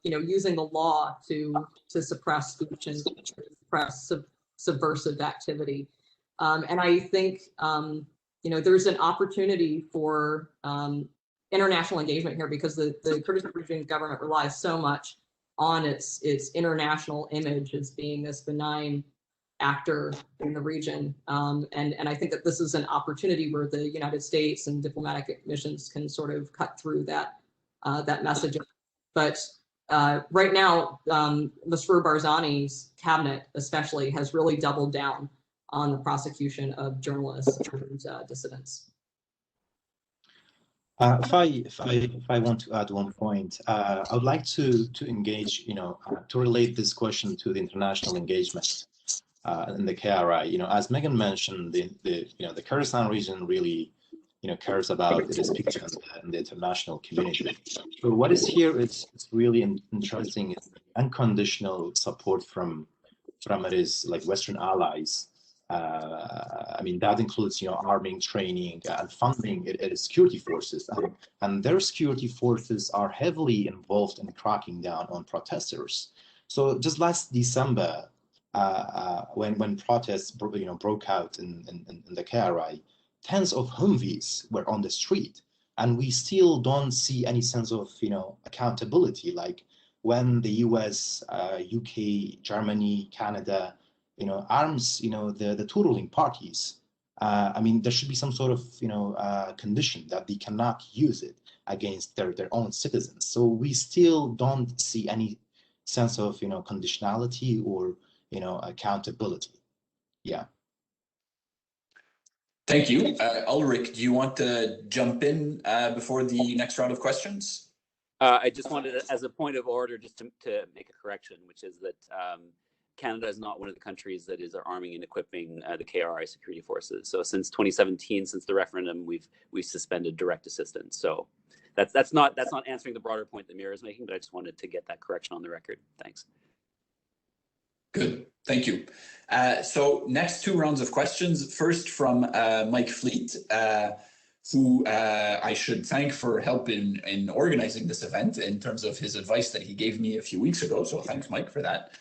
using the law to suppress speech and suppress subversive activity. And I think, there's an opportunity for international engagement here, because the Kurdistan region government relies so much on its international image as being this benign actor in the region. And I think that this is an opportunity where the United States and diplomatic missions can sort of cut through that messaging. But right now, Masroor Barzani's cabinet especially has really doubled down on the prosecution of journalists and dissidents. If I want to add one point, I would like to engage, to relate this question to the international engagement in the KRI. As Megan mentioned, the Kurdistan region really, cares about its picture in the international community. So what is here is really interesting is unconditional support from its like Western allies. That includes, arming, training, and funding its security forces, and their security forces are heavily involved in cracking down on protesters. So just last December, when protests broke out in the KRI, tens of Humvees were on the street, and we still don't see any sense of accountability. Like when the US, UK, Germany, Canada, arms the two ruling parties. There should be some sort of condition that they cannot use it against their own citizens. So we still don't see any sense of conditionality or accountability. Yeah. Thank you. Ulric, do you want to jump in before the next round of questions? I just wanted, as a point of order, just to make a correction, which is that Canada is not one of the countries that is arming and equipping the KRI security forces. So since 2017, since the referendum, we've suspended direct assistance. So that's not answering the broader point that Mira is making, but I just wanted to get that correction on the record. Thanks. Good, thank you. So next two rounds of questions. First from Mike Fleet, who I should thank for help in organizing this event in terms of his advice that he gave me a few weeks ago. So thanks, Mike, for that.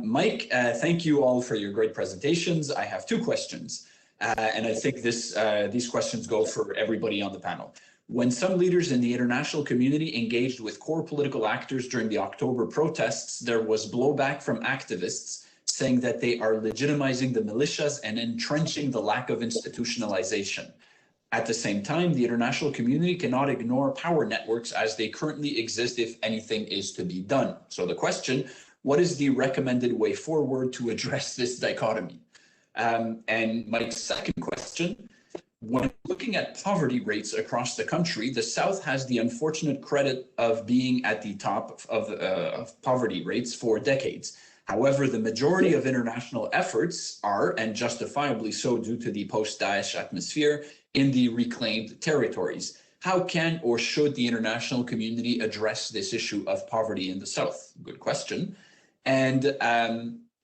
Mike, thank you all for your great presentations. I have two questions, and I think these questions go for everybody on the panel. When some leaders in the international community engaged with core political actors during the October protests, there was blowback from activists saying that they are legitimizing the militias and entrenching the lack of institutionalization. At the same time, the international community cannot ignore power networks as they currently exist if anything is to be done. So the question, what is the recommended way forward to address this dichotomy? And Mike's second question, when looking at poverty rates across the country, the South has the unfortunate credit of being at the top of poverty rates for decades. However, the majority of international efforts are, and justifiably so due to the post-Daesh atmosphere, in the reclaimed territories. How can or should the international community address this issue of poverty in the South? Good question. And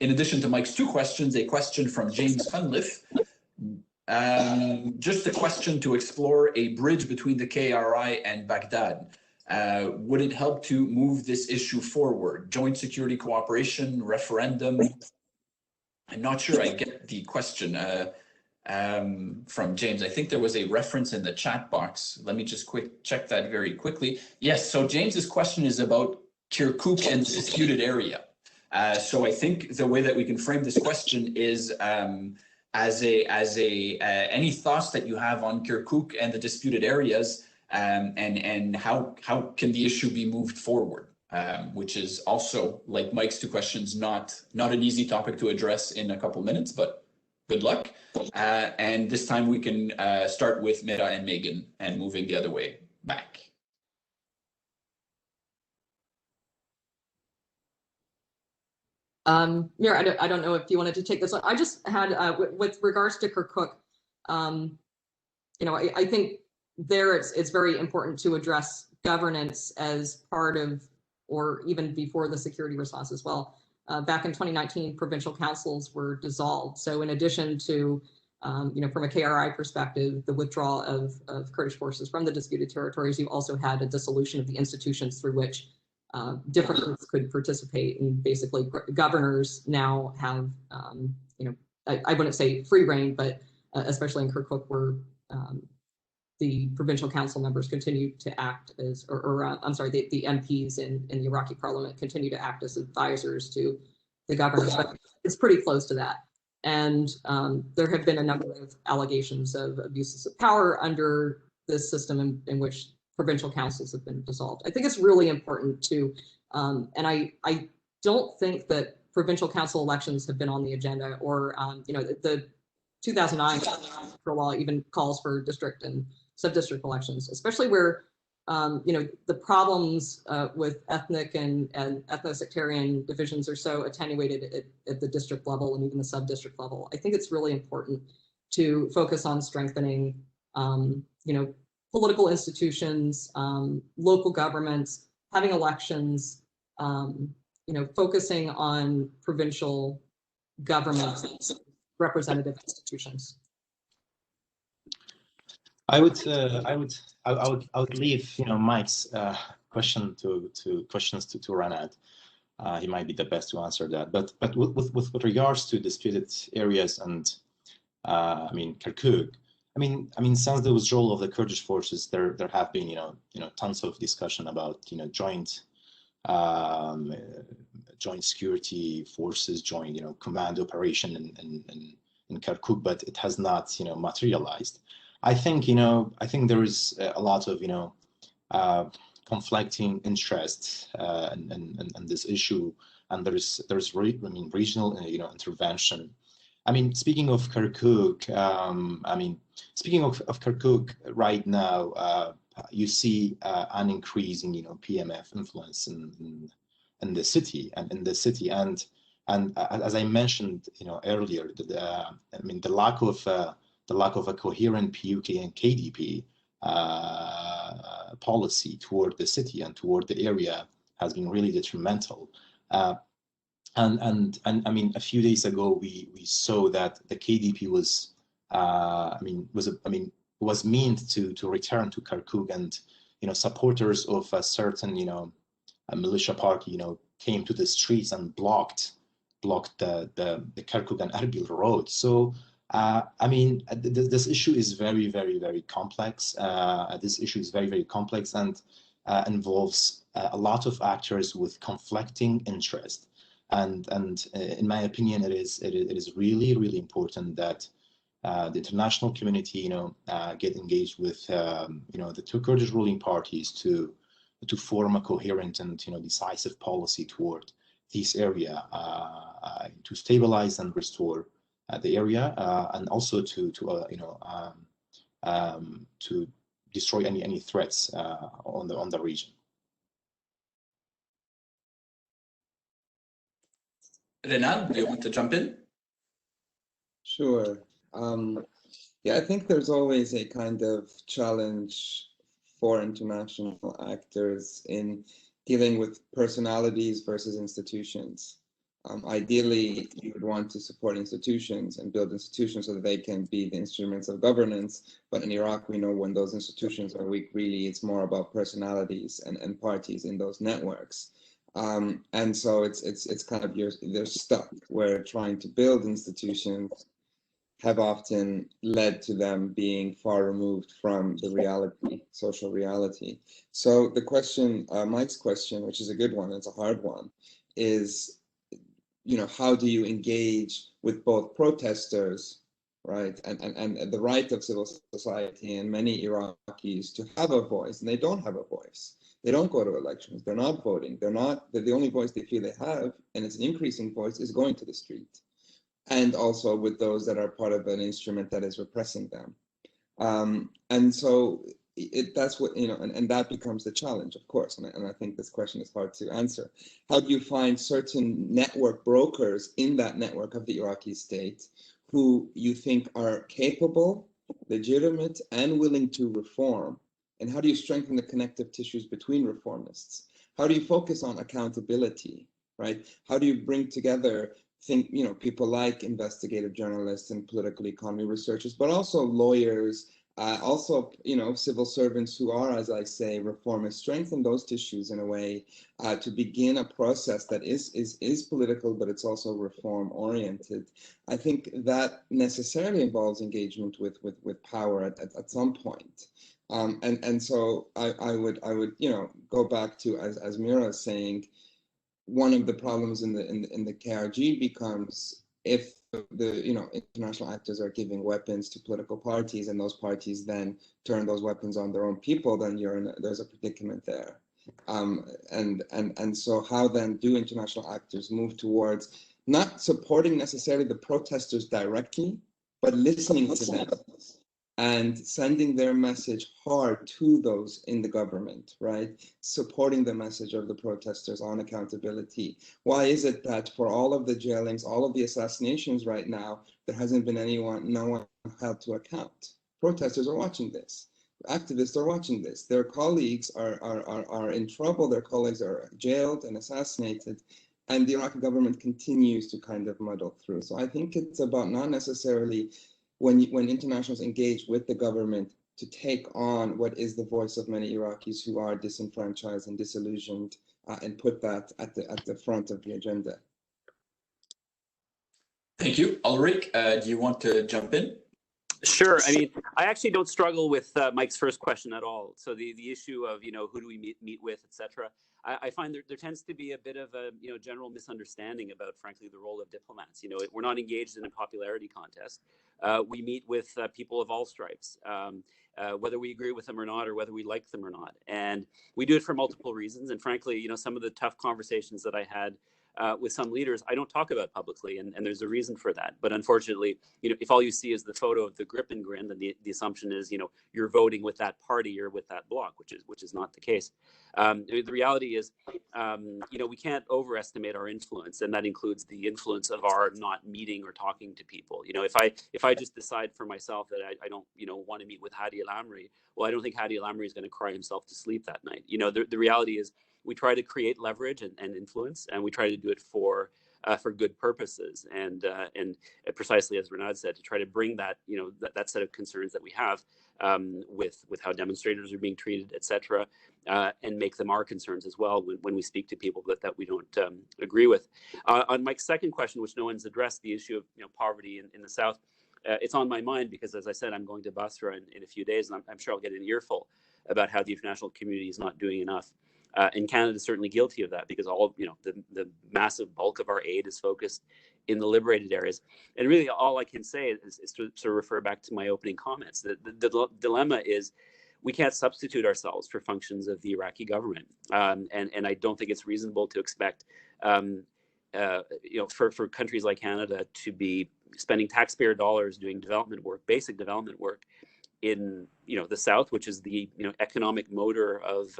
in addition to Mike's two questions, a question from James Cunliffe. Just a question to explore a bridge between the KRI and Baghdad. Would it help to move this issue forward? Joint security cooperation, referendum? I'm not sure I get the question. from James. I think there was a reference in the chat box. Let me just check that very quickly. Yes, so James's question is about Kirkuk and the disputed area. So I think the way that we can frame this question is any thoughts that you have on Kirkuk and the disputed areas, and how can the issue be moved forward, which is also, like Mike's two questions, not an easy topic to address in a couple minutes, but good luck. And this time we can start with Mira and Megan and moving the other way back. Mira, I don't know if you wanted to take this one. I just had, with regards to Kirkuk, you know, I think there it's very important to address governance as part of, or even before the security response as well. Back in 2019, provincial councils were dissolved. So in addition to, you know, from a KRI perspective, the withdrawal of Kurdish forces from the disputed territories, you also had a dissolution of the institutions through which different groups could participate. And basically governors now have, you know, I wouldn't say free reign, but especially in Kirkuk, where the provincial council members continue to act as, I'm sorry, the MPs in the Iraqi parliament continue to act as advisors to the governors, but it's pretty close to that. And there have been a number of allegations of abuses of power under this system in which provincial councils have been dissolved. I think it's really important to, and I don't think that provincial council elections have been on the agenda, or, you know, the 2009 law even calls for district and sub-district elections, especially where, you know, the problems with ethnic and ethno-sectarian divisions are so attenuated at the district level and even the sub-district level. I think it's really important to focus on strengthening, you know, political institutions, local governments, having elections, you know, focusing on provincial governments, representative institutions. I would leave, you know, Mike's questions to Ranad. He might be the best to answer that. But with regards to disputed areas and I mean Kirkuk, I mean since the withdrawal of the Kurdish forces, there have been you know tons of discussion about joint security forces, joint command operation in Kirkuk, but it has not materialized. I think there is a lot of conflicting interests in this issue, and there's regional intervention. I mean, speaking of Kirkuk, Kirkuk right now, you see an increasing PMF influence in the city and as I mentioned earlier, the lack of a coherent PUK and KDP policy toward the city and toward the area has been really detrimental. And I mean, a few days ago we saw that the KDP was meant to return to Kirkuk, and supporters of a certain a militia party came to the streets and blocked the Kirkuk and Erbil road. So I mean, this issue is very complex. This issue is very complex and involves a lot of actors with conflicting interests. And in my opinion, it is really important that the international community get engaged with the two Kurdish ruling parties to form a coherent and decisive policy toward this area to stabilize and restore the area, and also to destroy any threats on the region. Renan, do you want to jump in? Sure. Yeah, I think there's always a kind of challenge for international actors in dealing with personalities versus institutions. Ideally, you would want to support institutions and build institutions so that they can be the instruments of governance. But in Iraq, we know when those institutions are weak, really, it's more about personalities and parties in those networks. And so it's kind of they're stuck. We're trying to build institutions have often led to them being far removed from the reality, social reality. So the question, Mike's question, which is a good one, it's a hard one, is, how do you engage with both protesters, right, and the right of civil society and many Iraqis to have a voice, and they don't have a voice. They don't go to elections. They're not voting. The only voice they feel they have, and it's an increasing voice, is going to the street. And also with those that are part of an instrument that is repressing them. And so that's what, and that becomes the challenge, of course. And I think this question is hard to answer. How do you find certain network brokers in that network of the Iraqi state who you think are capable, legitimate, and willing to reform? And how do you strengthen the connective tissues between reformists? How do you focus on accountability, right? How do you bring together people like investigative journalists and political economy researchers, but also lawyers, also, civil servants who are, as I say, reformists, strengthen those tissues in a way to begin a process that is political, but it's also reform oriented. I think that necessarily involves engagement with power at some point. And so I would go back to, as Mira is saying, one of the problems in the KRG becomes if the international actors are giving weapons to political parties and those parties then turn those weapons on their own people, then there's a predicament there. And so how then do international actors move towards not supporting necessarily the protesters directly, but listening to them and sending their message hard to those in the government, right? Supporting the message of the protesters on accountability. Why is it that for all of the jailings, all of the assassinations right now, there hasn't been no one held to account? Protesters are watching this. Activists are watching this. Their colleagues are in trouble. Their colleagues are jailed and assassinated. And the Iraqi government continues to kind of muddle through. So I think it's about not necessarily when internationals engage with the government to take on what is the voice of many Iraqis who are disenfranchised and disillusioned, and put that at the front of the agenda. Thank you. Ulric, do you want to jump in? Sure. I mean, I actually don't struggle with Mike's first question at all. So the issue of, who do we meet with, et cetera, I find there tends to be a bit of a, general misunderstanding about, frankly, the role of diplomats. We're not engaged in a popularity contest. We meet with people of all stripes, whether we agree with them or not, or whether we like them or not. And we do it for multiple reasons. And frankly, some of the tough conversations that I had with some leaders, I don't talk about publicly, and there's a reason for that. But unfortunately, if all you see is the photo of the grip and grin, then the assumption is, you're voting with that party or with that bloc, which is not the case. The reality is, we can't overestimate our influence, and that includes the influence of our not meeting or talking to people. If I just decide for myself that I don't, want to meet with Hadi al-Amri, well, I don't think Hadi al-Amri is going to cry himself to sleep that night. The reality is, we try to create leverage and influence, and we try to do it for good purposes, and precisely as Renaud said, to try to bring that that set of concerns that we have with how demonstrators are being treated, etc., and make them our concerns as well when we speak to people that we don't agree with. On Mike's second question, which no one's addressed, the issue of poverty in the South, it's on my mind because, as I said, I'm going to Basra in a few days, and I'm sure I'll get an earful about how the international community is not doing enough. And Canada is certainly guilty of that because all the massive bulk of our aid is focused in the liberated areas. And really, all I can say is to sort of refer back to my opening comments. The dilemma is we can't substitute ourselves for functions of the Iraqi government, and I don't think it's reasonable to expect for countries like Canada to be spending taxpayer dollars doing development work, basic development work, in the South, which is the economic motor of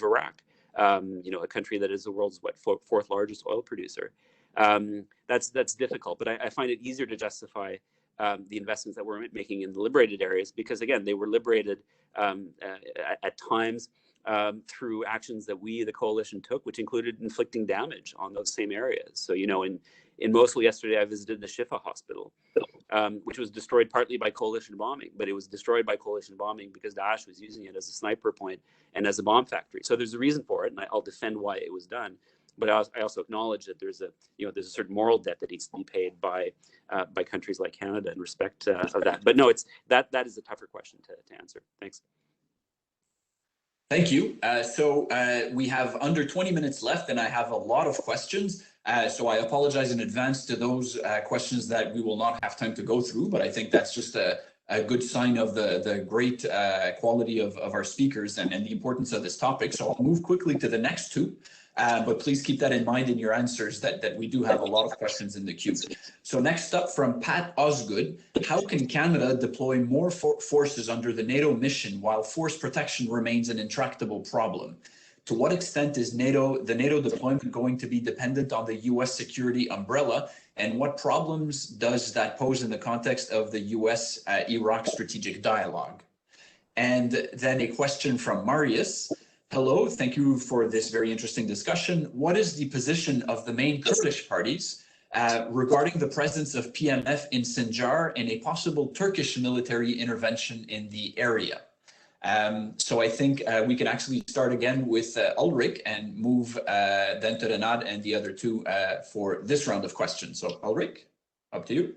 Iraq, a country that is the world's fourth largest oil producer. That's difficult, but I find it easier to justify the investments that we're making in the liberated areas because, again, they were liberated at times through actions that we, the coalition, took, which included inflicting damage on those same areas. So, in Mosul yesterday, I visited the Shifa hospital, which was destroyed partly by coalition bombing, but it was destroyed by coalition bombing because Daesh was using it as a sniper point and as a bomb factory. So there's a reason for it, and I'll defend why it was done. but I also acknowledge that there's a there's a certain moral debt that needs to be paid by countries like Canada in respect of that. But no, that is a tougher question to answer. Thanks. Thank you. We have under 20 minutes left, and I have a lot of questions. So I apologize in advance to those questions that we will not have time to go through, but I think that's just a good sign of the great quality of our speakers and the importance of this topic. So I'll move quickly to the next two, but please keep that in mind in your answers that we do have a lot of questions in the queue. So next up from Pat Osgood, how can Canada deploy more forces under the NATO mission while force protection remains an intractable problem? To what extent is the NATO deployment going to be dependent on the US security umbrella? And what problems does that pose in the context of the US-Iraq strategic dialogue? And then a question from Marius. Hello, thank you for this very interesting discussion. What is the position of the main Kurdish parties regarding the presence of PMF in Sinjar and a possible Turkish military intervention in the area? So I think we can actually start again with Ulric and move then to Renad and the other two for this round of questions. So Ulric, up to you.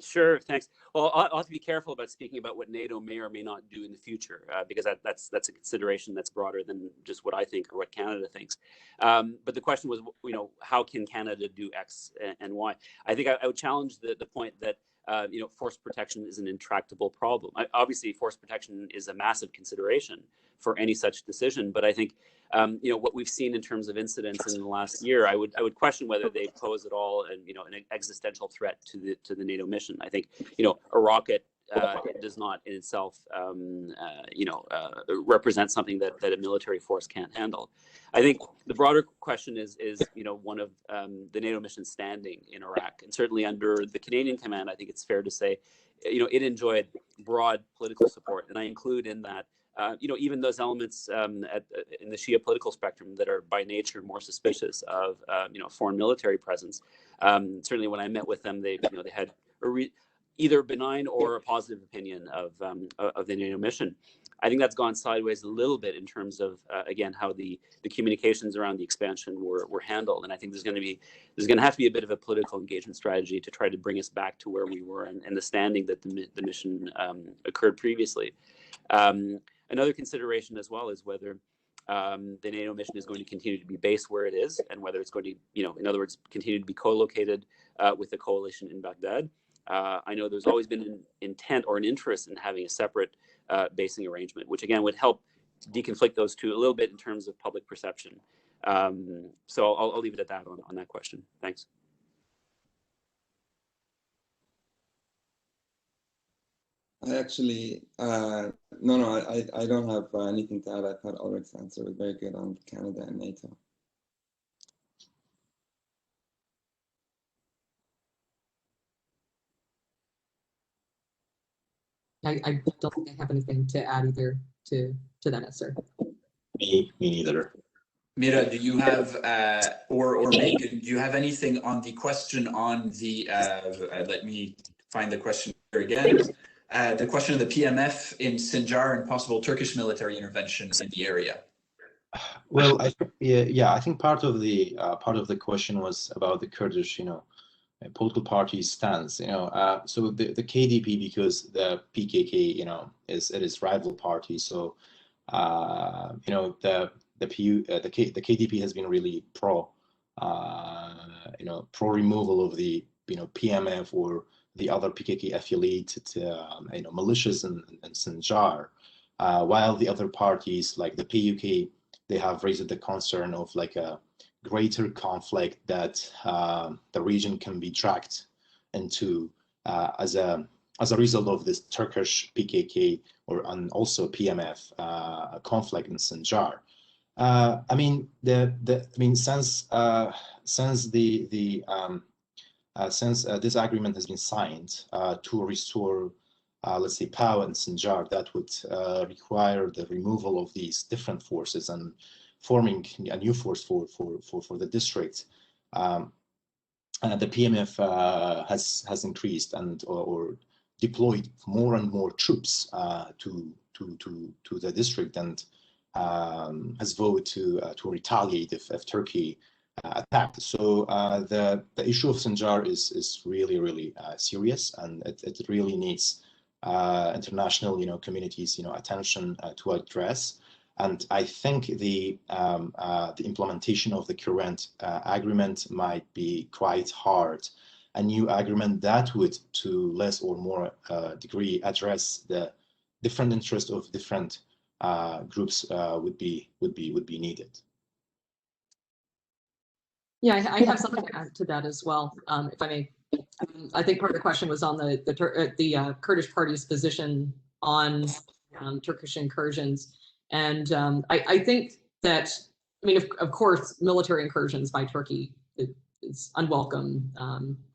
Sure, thanks. Well, I'll have to be careful about speaking about what NATO may or may not do in the future, because that's a consideration that's broader than just what I think or what Canada thinks. But the question was, how can Canada do X and Y? I think I would challenge the point that force protection is an intractable problem. Obviously, force protection is a massive consideration for any such decision. But I think, what we've seen in terms of incidents in the last year, I would question whether they pose at all an existential threat to the NATO mission. I think, a rocket does not in itself, represent something that a military force can't handle. I think the broader question is one of the NATO mission standing in Iraq, and certainly under the Canadian command, I think it's fair to say, it enjoyed broad political support, and I include in that, even those elements in the Shia political spectrum that are by nature more suspicious of, foreign military presence. Certainly, when I met with them, they had either benign or a positive opinion of the NATO mission. I think that's gone sideways a little bit in terms of again how the communications around the expansion were handled, and I think there's going to have to be a bit of a political engagement strategy to try to bring us back to where we were and the standing that the mission occurred previously. Another consideration as well is whether the NATO mission is going to continue to be based where it is, and whether it's going to, in other words, continue to be co-located with the coalition in Baghdad. I know there's always been an intent or an interest in having a separate basing arrangement, which again would help deconflict those two a little bit in terms of public perception. So I'll leave it at that on that question. Thanks. I actually, I don't have anything to add. I thought Ulric's answer was very good on Canada and NATO. I don't think I have anything to add either to that answer. Me neither. Mira, do you have, or Megan, do you have anything on the question on the, let me find the question here again. The question of the PMF in Sinjar and possible Turkish military intervention in the area. Well, I think part of the question was about the Kurdish, political party's stance. So the KDP, because the PKK, is rival party. So the KDP has been really pro removal of the PMF or the other PKK affiliated militias in Sinjar, while the other parties like the PUK, they have raised the concern of like a greater conflict that the region can be dragged into as a result of this Turkish PKK and also PMF conflict in Sinjar. Since this agreement has been signed to restore, let's say, power in Sinjar, that would require the removal of these different forces and forming a new force for the district. The PMF has increased or deployed more and more troops to the district, and has vowed to retaliate if Turkey attacked. So the issue of Sinjar is really serious, and it really needs international communities attention to address. And I think the implementation of the current agreement might be quite hard. A new agreement that would, to less or more degree, address the different interests of different groups would be needed. Yeah, I have something to add to that as well, if I may. I think part of the question was on the Kurdish party's position on Turkish incursions, and I think that, I mean, of course, military incursions by Turkey is unwelcome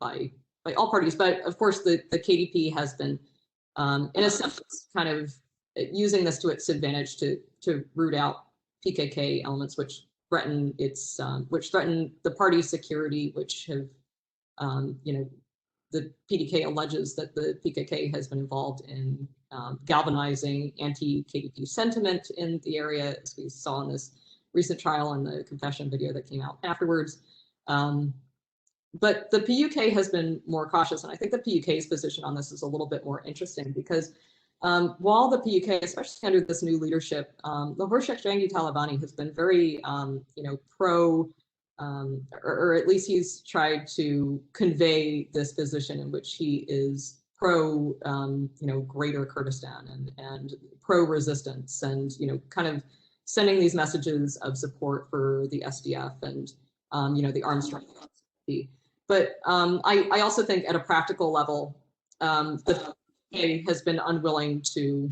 by all parties, but of course the KDP has been, in a sense, kind of using this to its advantage to root out PKK elements which threaten the party's security, which have, the PDK alleges that the PKK has been involved in galvanizing anti-KDP sentiment in the area, as we saw in this recent trial and the confession video that came out afterwards. But the PUK has been more cautious, and I think the PUK's position on this is a little bit more interesting because while the PUK, especially under this new leadership, the Ulric Shannon has been very, pro, or at least he's tried to convey this position in which he is pro, greater Kurdistan and pro resistance, and kind of sending these messages of support for the SDF and the arms strength. But I also think at a practical level, the PKK has been unwilling to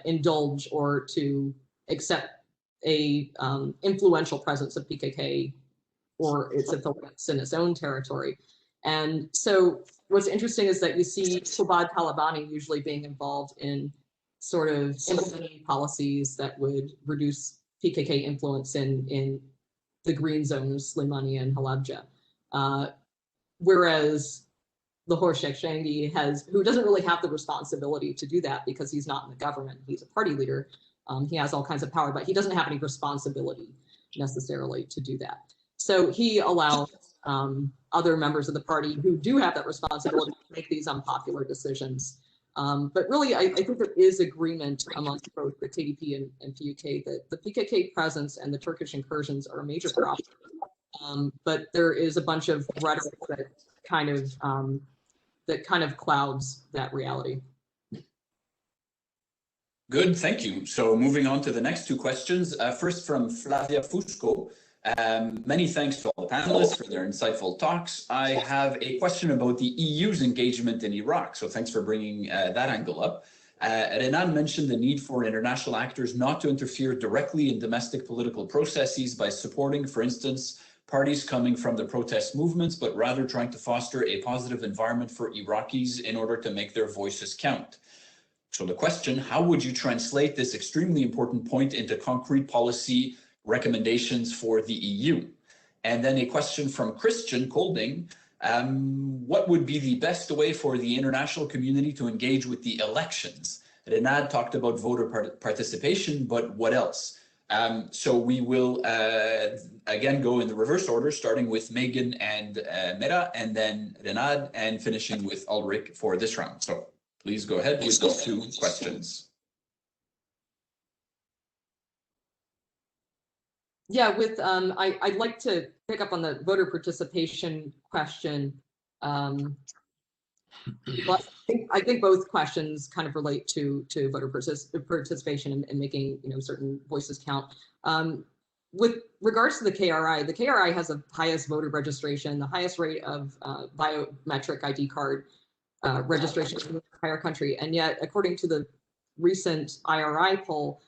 indulge or to accept a influential presence of PKK or its affiliates in its own territory. And so what's interesting is that you see Subad Talabani usually being involved in sort of implementing policies that would reduce PKK influence in the green zones, Slimani and Halabja. Whereas the Ulric Shannon who doesn't really have the responsibility to do that because he's not in the government, he's a party leader, he has all kinds of power, but he doesn't have any responsibility necessarily to do that. So he allows other members of the party who do have that responsibility to make these unpopular decisions. But really, I think there is agreement amongst both the KDP and PUK that the PKK presence and the Turkish incursions are a major problem. But there is a bunch of rhetoric that kind of clouds that reality. Good, thank you. So moving on to the next two questions. First from Flavia Fusco. Many thanks to all the panelists for their insightful talks. I have a question about the EU's engagement in Iraq. So thanks for bringing that angle up. Renan mentioned the need for international actors not to interfere directly in domestic political processes by supporting, for instance, parties coming from the protest movements, but rather trying to foster a positive environment for Iraqis in order to make their voices count. So the question, how would you translate this extremely important point into concrete policy recommendations for the EU? And then a question from Christian Colding, what would be the best way for the international community to engage with the elections? Renad talked about voter participation, but what else? So we will again go in the reverse order, starting with Megan and Mera, and then Renad, and finishing with Ulric for this round. So please go ahead with those two questions. Yeah, I'd like to pick up on the voter participation question. But I think both questions kind of relate to voter participation and making certain voices count. With regards to the KRI has the highest voter registration, the highest rate of biometric ID card registration in the entire country, and yet according to the recent IRI poll,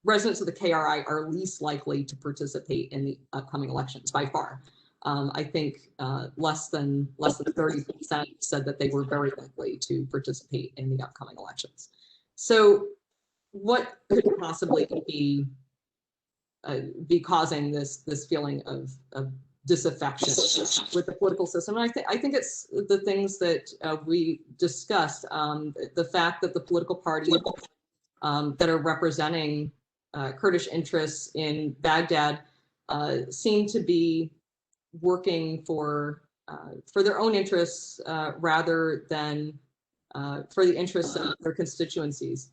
residents of the KRI are least likely to participate in the upcoming elections by far. I think less than 30% said that they were very likely to participate in the upcoming elections. So what could possibly be causing this feeling of disaffection with the political system? And I think it's the things that we discussed, the fact that the political parties that are representing Kurdish interests in Baghdad seem to be working for their own interests rather than for the interests of their constituencies.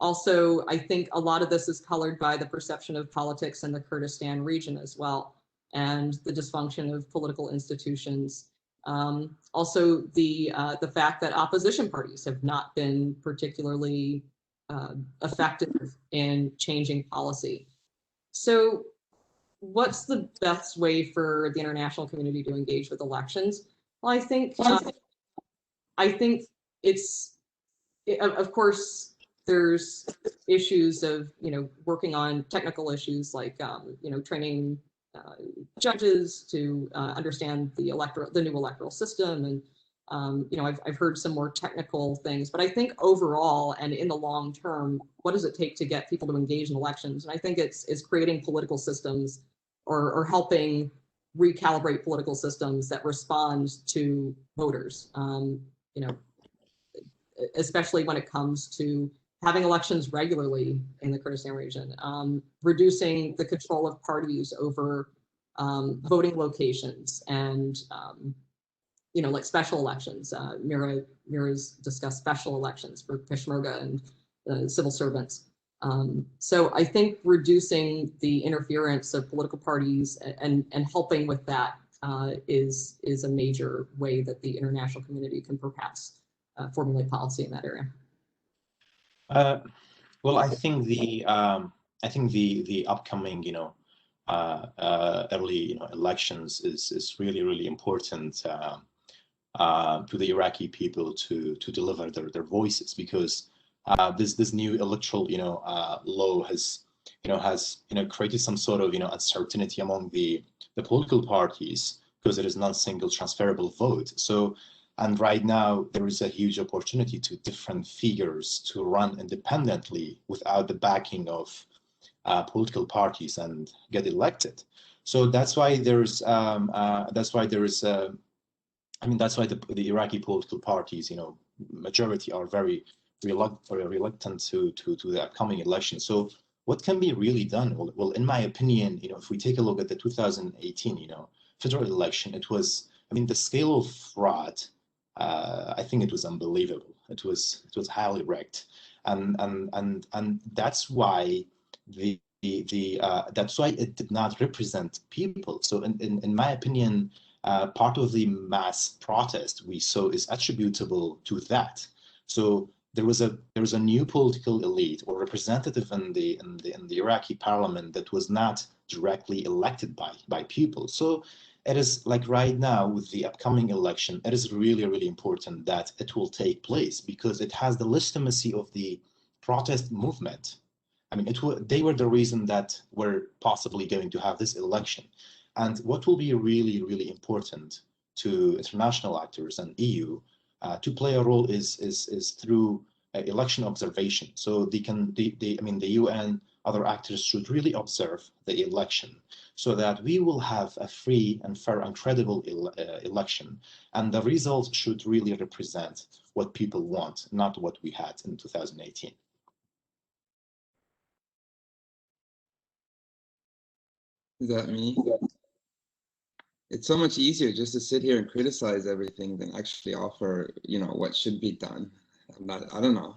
Also, I think a lot of this is colored by the perception of politics in the Kurdistan region as well, and the dysfunction of political institutions. Also, the fact that opposition parties have not been particularly effective in changing policy. So what's the best way for the international community to engage with elections? Well, I think it's, of course, there's issues of, working on technical issues like, training judges to understand the new electoral system. And, I've heard some more technical things, but I think overall and in the long term, what does it take to get people to engage in elections? And I think it's creating political systems or helping recalibrate political systems that respond to voters, especially when it comes to having elections regularly in the Kurdistan region, reducing the control of parties over voting locations and, like special elections. Mira's discussed special elections for Peshmerga and civil servants. So I think reducing the interference of political parties and helping with that is a major way that the international community can perhaps formulate policy in that area. Well, I think the upcoming early elections is really important to the Iraqi people to deliver their voices, because this new electoral law has created some sort of uncertainty among the political parties, because there is not a single transferable vote. So, and right now there is a huge opportunity to different figures to run independently without the backing of political parties and get elected. So that's why there's that's why the Iraqi political parties, majority are very reluctant to the upcoming election. So what can be really done? Well, in my opinion, if we take a look at the 2018, federal election, it was, the scale of fraud, I think it was unbelievable. It was highly rigged, and that's why that's why it did not represent people. So in my opinion, part of the mass protest we saw is attributable to that. So there was a new political elite or representative in the Iraqi parliament that was not directly elected by people. So it is like right now with the upcoming election, it is really important that it will take place, because it has the legitimacy of the protest movement. They were the reason that we're possibly going to have this election. And what will be really important to international actors and EU to play a role is through election observation. So the UN, other actors should really observe the election, so that we will have a free and fair and credible election, and the results should really represent what people want, not what we had in 2018. Is that me? It's so much easier just to sit here and criticize everything than actually offer, what should be done. I don't know.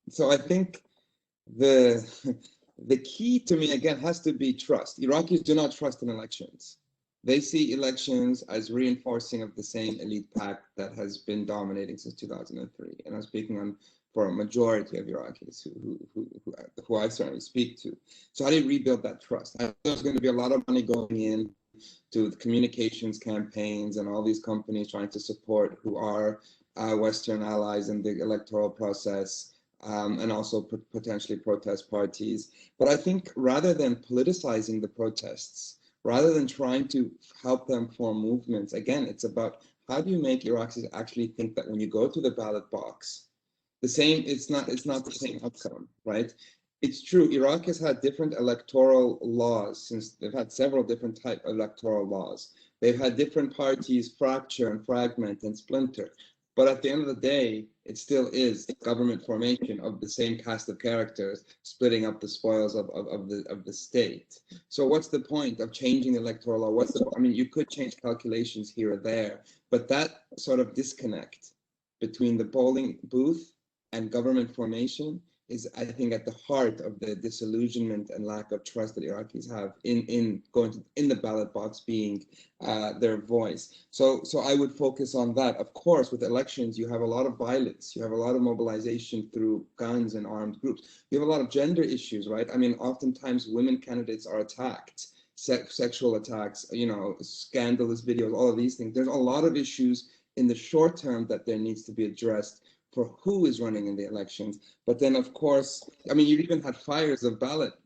So I think the key to me, again, has to be trust. Iraqis do not trust in elections. They see elections as reinforcing of the same elite pact that has been dominating since 2003. And I'm speaking for a majority of Iraqis who I certainly speak to. So how do you rebuild that trust? There's going to be a lot of money going in to the communications campaigns and all these companies trying to support who are Western allies in the electoral process, and also potentially protest parties. But I think rather than politicizing the protests, rather than trying to help them form movements, again, it's about how do you make Iraqis actually think that when you go to the ballot box, it's not the same outcome, right? It's true, Iraq has had different electoral laws since they've had several different type of electoral laws. They've had different parties fracture and fragment and splinter. But at the end of the day, it still is government formation of the same cast of characters, splitting up the spoils of the state. So what's the point of changing the electoral law? I mean, you could change calculations here or there, but that sort of disconnect between the polling booth and government formation is, I think, at the heart of the disillusionment and lack of trust that Iraqis have in the ballot box being their voice. So I would focus on that. Of course, with elections, you have a lot of violence. You have a lot of mobilization through guns and armed groups. You have a lot of gender issues, right? I mean, oftentimes women candidates are attacked, sexual attacks, you know, scandalous videos, all of these things. There's a lot of issues in the short term that there needs to be addressed for who is running in the elections. But then, of course, I mean, you even had fires of ballots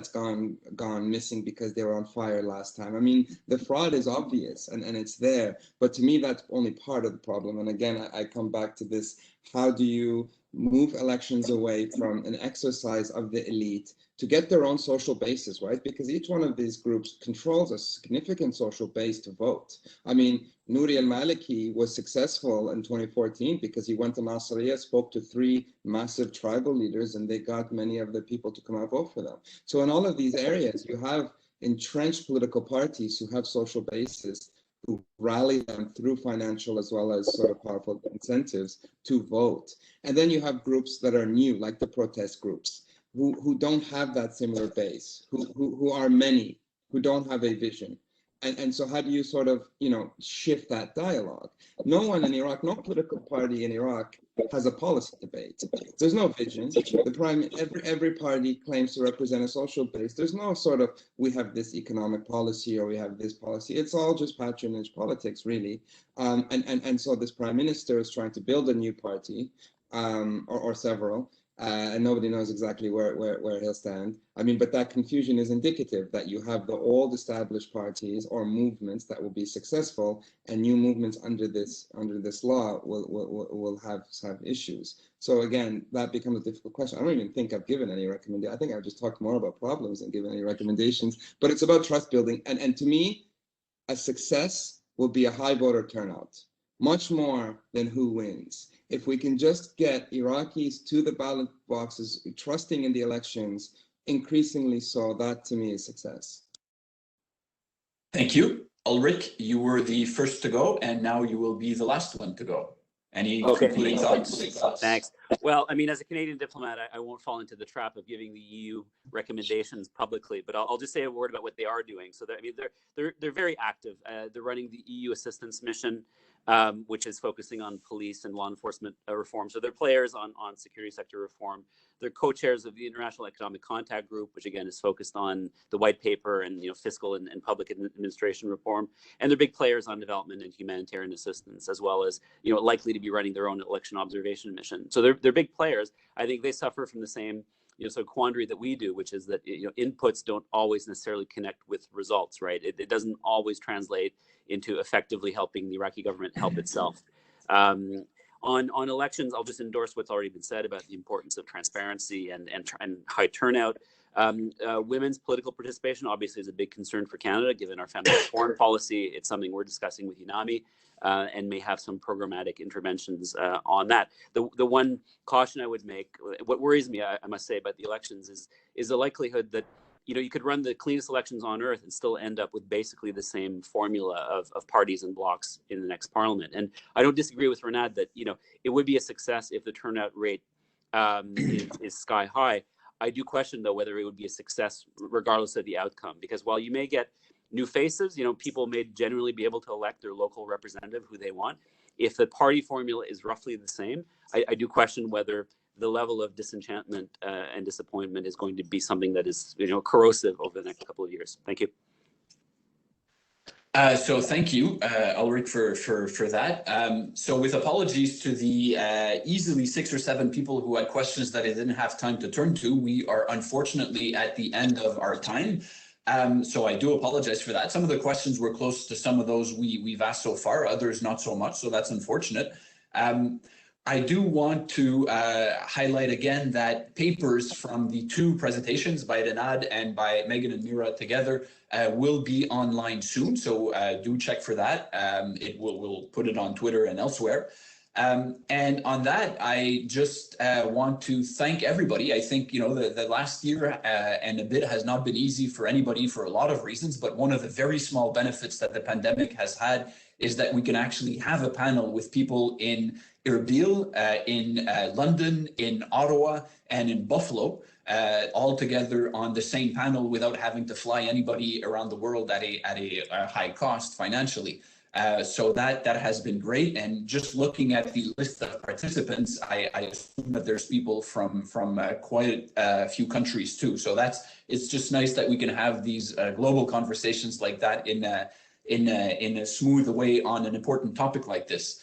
gone missing because they were on fire last time. I mean, the fraud is obvious and it's there. But to me, that's only part of the problem. And again, I come back to this: how do you move elections away from an exercise of the elite to get their own social basis, right? Because each one of these groups controls a significant social base to vote. I mean, Nouri al-Maliki was successful in 2014 because he went to Nasiriyah, spoke to 3 massive tribal leaders, and they got many of the people to come out vote for them. So in all of these areas, you have entrenched political parties who have social bases, who rally them through financial as well as sort of powerful incentives to vote. And then you have groups that are new, like the protest groups, who don't have that similar base, who are many, who don't have a vision. And so how do you sort of, you know, shift that dialogue? No one in Iraq, no political party in Iraq has a policy debate. There's no vision. Every party claims to represent a social base. There's no sort of, we have this economic policy or we have this policy. It's all just patronage politics, really. And so this prime minister is trying to build a new party, or several. And nobody knows exactly where he'll stand. I mean, but that confusion is indicative that you have the old established parties or movements that will be successful, and new movements under this law will have issues. So again, that becomes a difficult question. I don't even think I've given any recommendation. I think I've just talked more about problems than given any recommendations. But it's about trust building, and to me, a success will be a high voter turnout, much more than who wins. If we can just get Iraqis to the ballot boxes, trusting in the elections, increasingly so, that to me is success. Thank you. Ulric, you were the first to go, and now you will be the last one to go. Any concluding thoughts? Thanks. Well, I mean, as a Canadian diplomat, I won't fall into the trap of giving the EU recommendations publicly, but I'll just say a word about what they are doing. So I mean, they're very active. They're running the EU assistance mission, which is focusing on police and law enforcement reform. So they're players on security sector reform. They're co-chairs of the International Economic Contact Group, which again is focused on the white paper and fiscal and public administration reform. And they're big players on development and humanitarian assistance, as well as likely to be running their own election observation mission. So they're big players. I think they suffer from the same sort of quandary that we do, which is that inputs don't always necessarily connect with results, right? It doesn't always translate into effectively helping the Iraqi government help itself. On elections, I'll just endorse what's already been said about the importance of transparency and high turnout. Women's political participation obviously is a big concern for Canada, given our feminist foreign policy. It's something we're discussing with UNAMI and may have some programmatic interventions on that. The one caution I would make, what worries me, I must say, about the elections is the likelihood that you could run the cleanest elections on earth and still end up with basically the same formula of parties and blocs in the next parliament. And I don't disagree with Renad that it would be a success if the turnout rate is sky high. I do question, though, whether it would be a success regardless of the outcome, because while you may get new faces, people may generally be able to elect their local representative who they want. If the party formula is roughly the same, I do question whether the level of disenchantment and disappointment is going to be something that is corrosive over the next couple of years. Thank you. So thank you, Ulric, for that. So with apologies to the easily 6 or 7 people who had questions that I didn't have time to turn to, we are unfortunately at the end of our time. So I do apologize for that. Some of the questions were close to some of those we've asked so far, others not so much. So that's unfortunate. I do want to highlight again that papers from the two presentations by Renad and by Megan and Mira together will be online soon. So do check for that. We'll put it on Twitter and elsewhere. And on that, I just want to thank everybody. I think, the last year and a bit has not been easy for anybody for a lot of reasons, but one of the very small benefits that the pandemic has had is that we can actually have a panel with people in Erbil, in London, in Ottawa, and in Buffalo, all together on the same panel without having to fly anybody around the world at a high cost financially. So that has been great. And just looking at the list of participants, I assume that there's people from quite a few countries too. So it's just nice that we can have these global conversations like that in a smooth way on an important topic like this.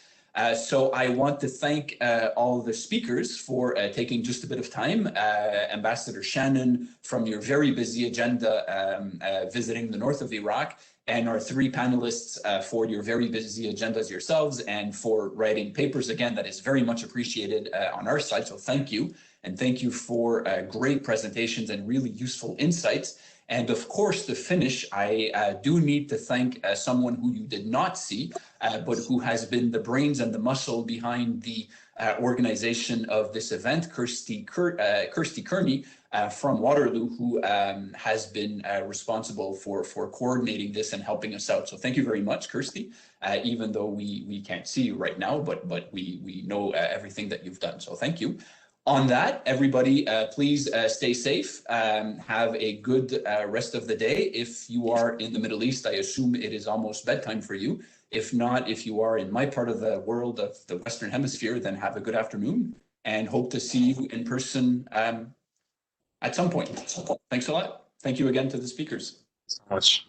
So I want to thank all the speakers for taking just a bit of time. Ambassador Shannon, from your very busy agenda, visiting the north of Iraq, and our three panelists for your very busy agendas yourselves and for writing papers. Again, that is very much appreciated on our side. So thank you. And thank you for great presentations and really useful insights. And of course, to finish, I do need to thank someone who you did not see, but who has been the brains and the muscle behind the organization of this event, Kirsty Kearney from Waterloo, who has been responsible for coordinating this and helping us out. So thank you very much, Kirsty, even though we can't see you right now, but we know everything that you've done. So thank you. On that, everybody, please stay safe. Have a good rest of the day. If you are in the Middle East, I assume it is almost bedtime for you. If not, if you are in my part of the world of the Western Hemisphere, then have a good afternoon and hope to see you in person at some point. Thanks a lot. Thank you again to the speakers. So much.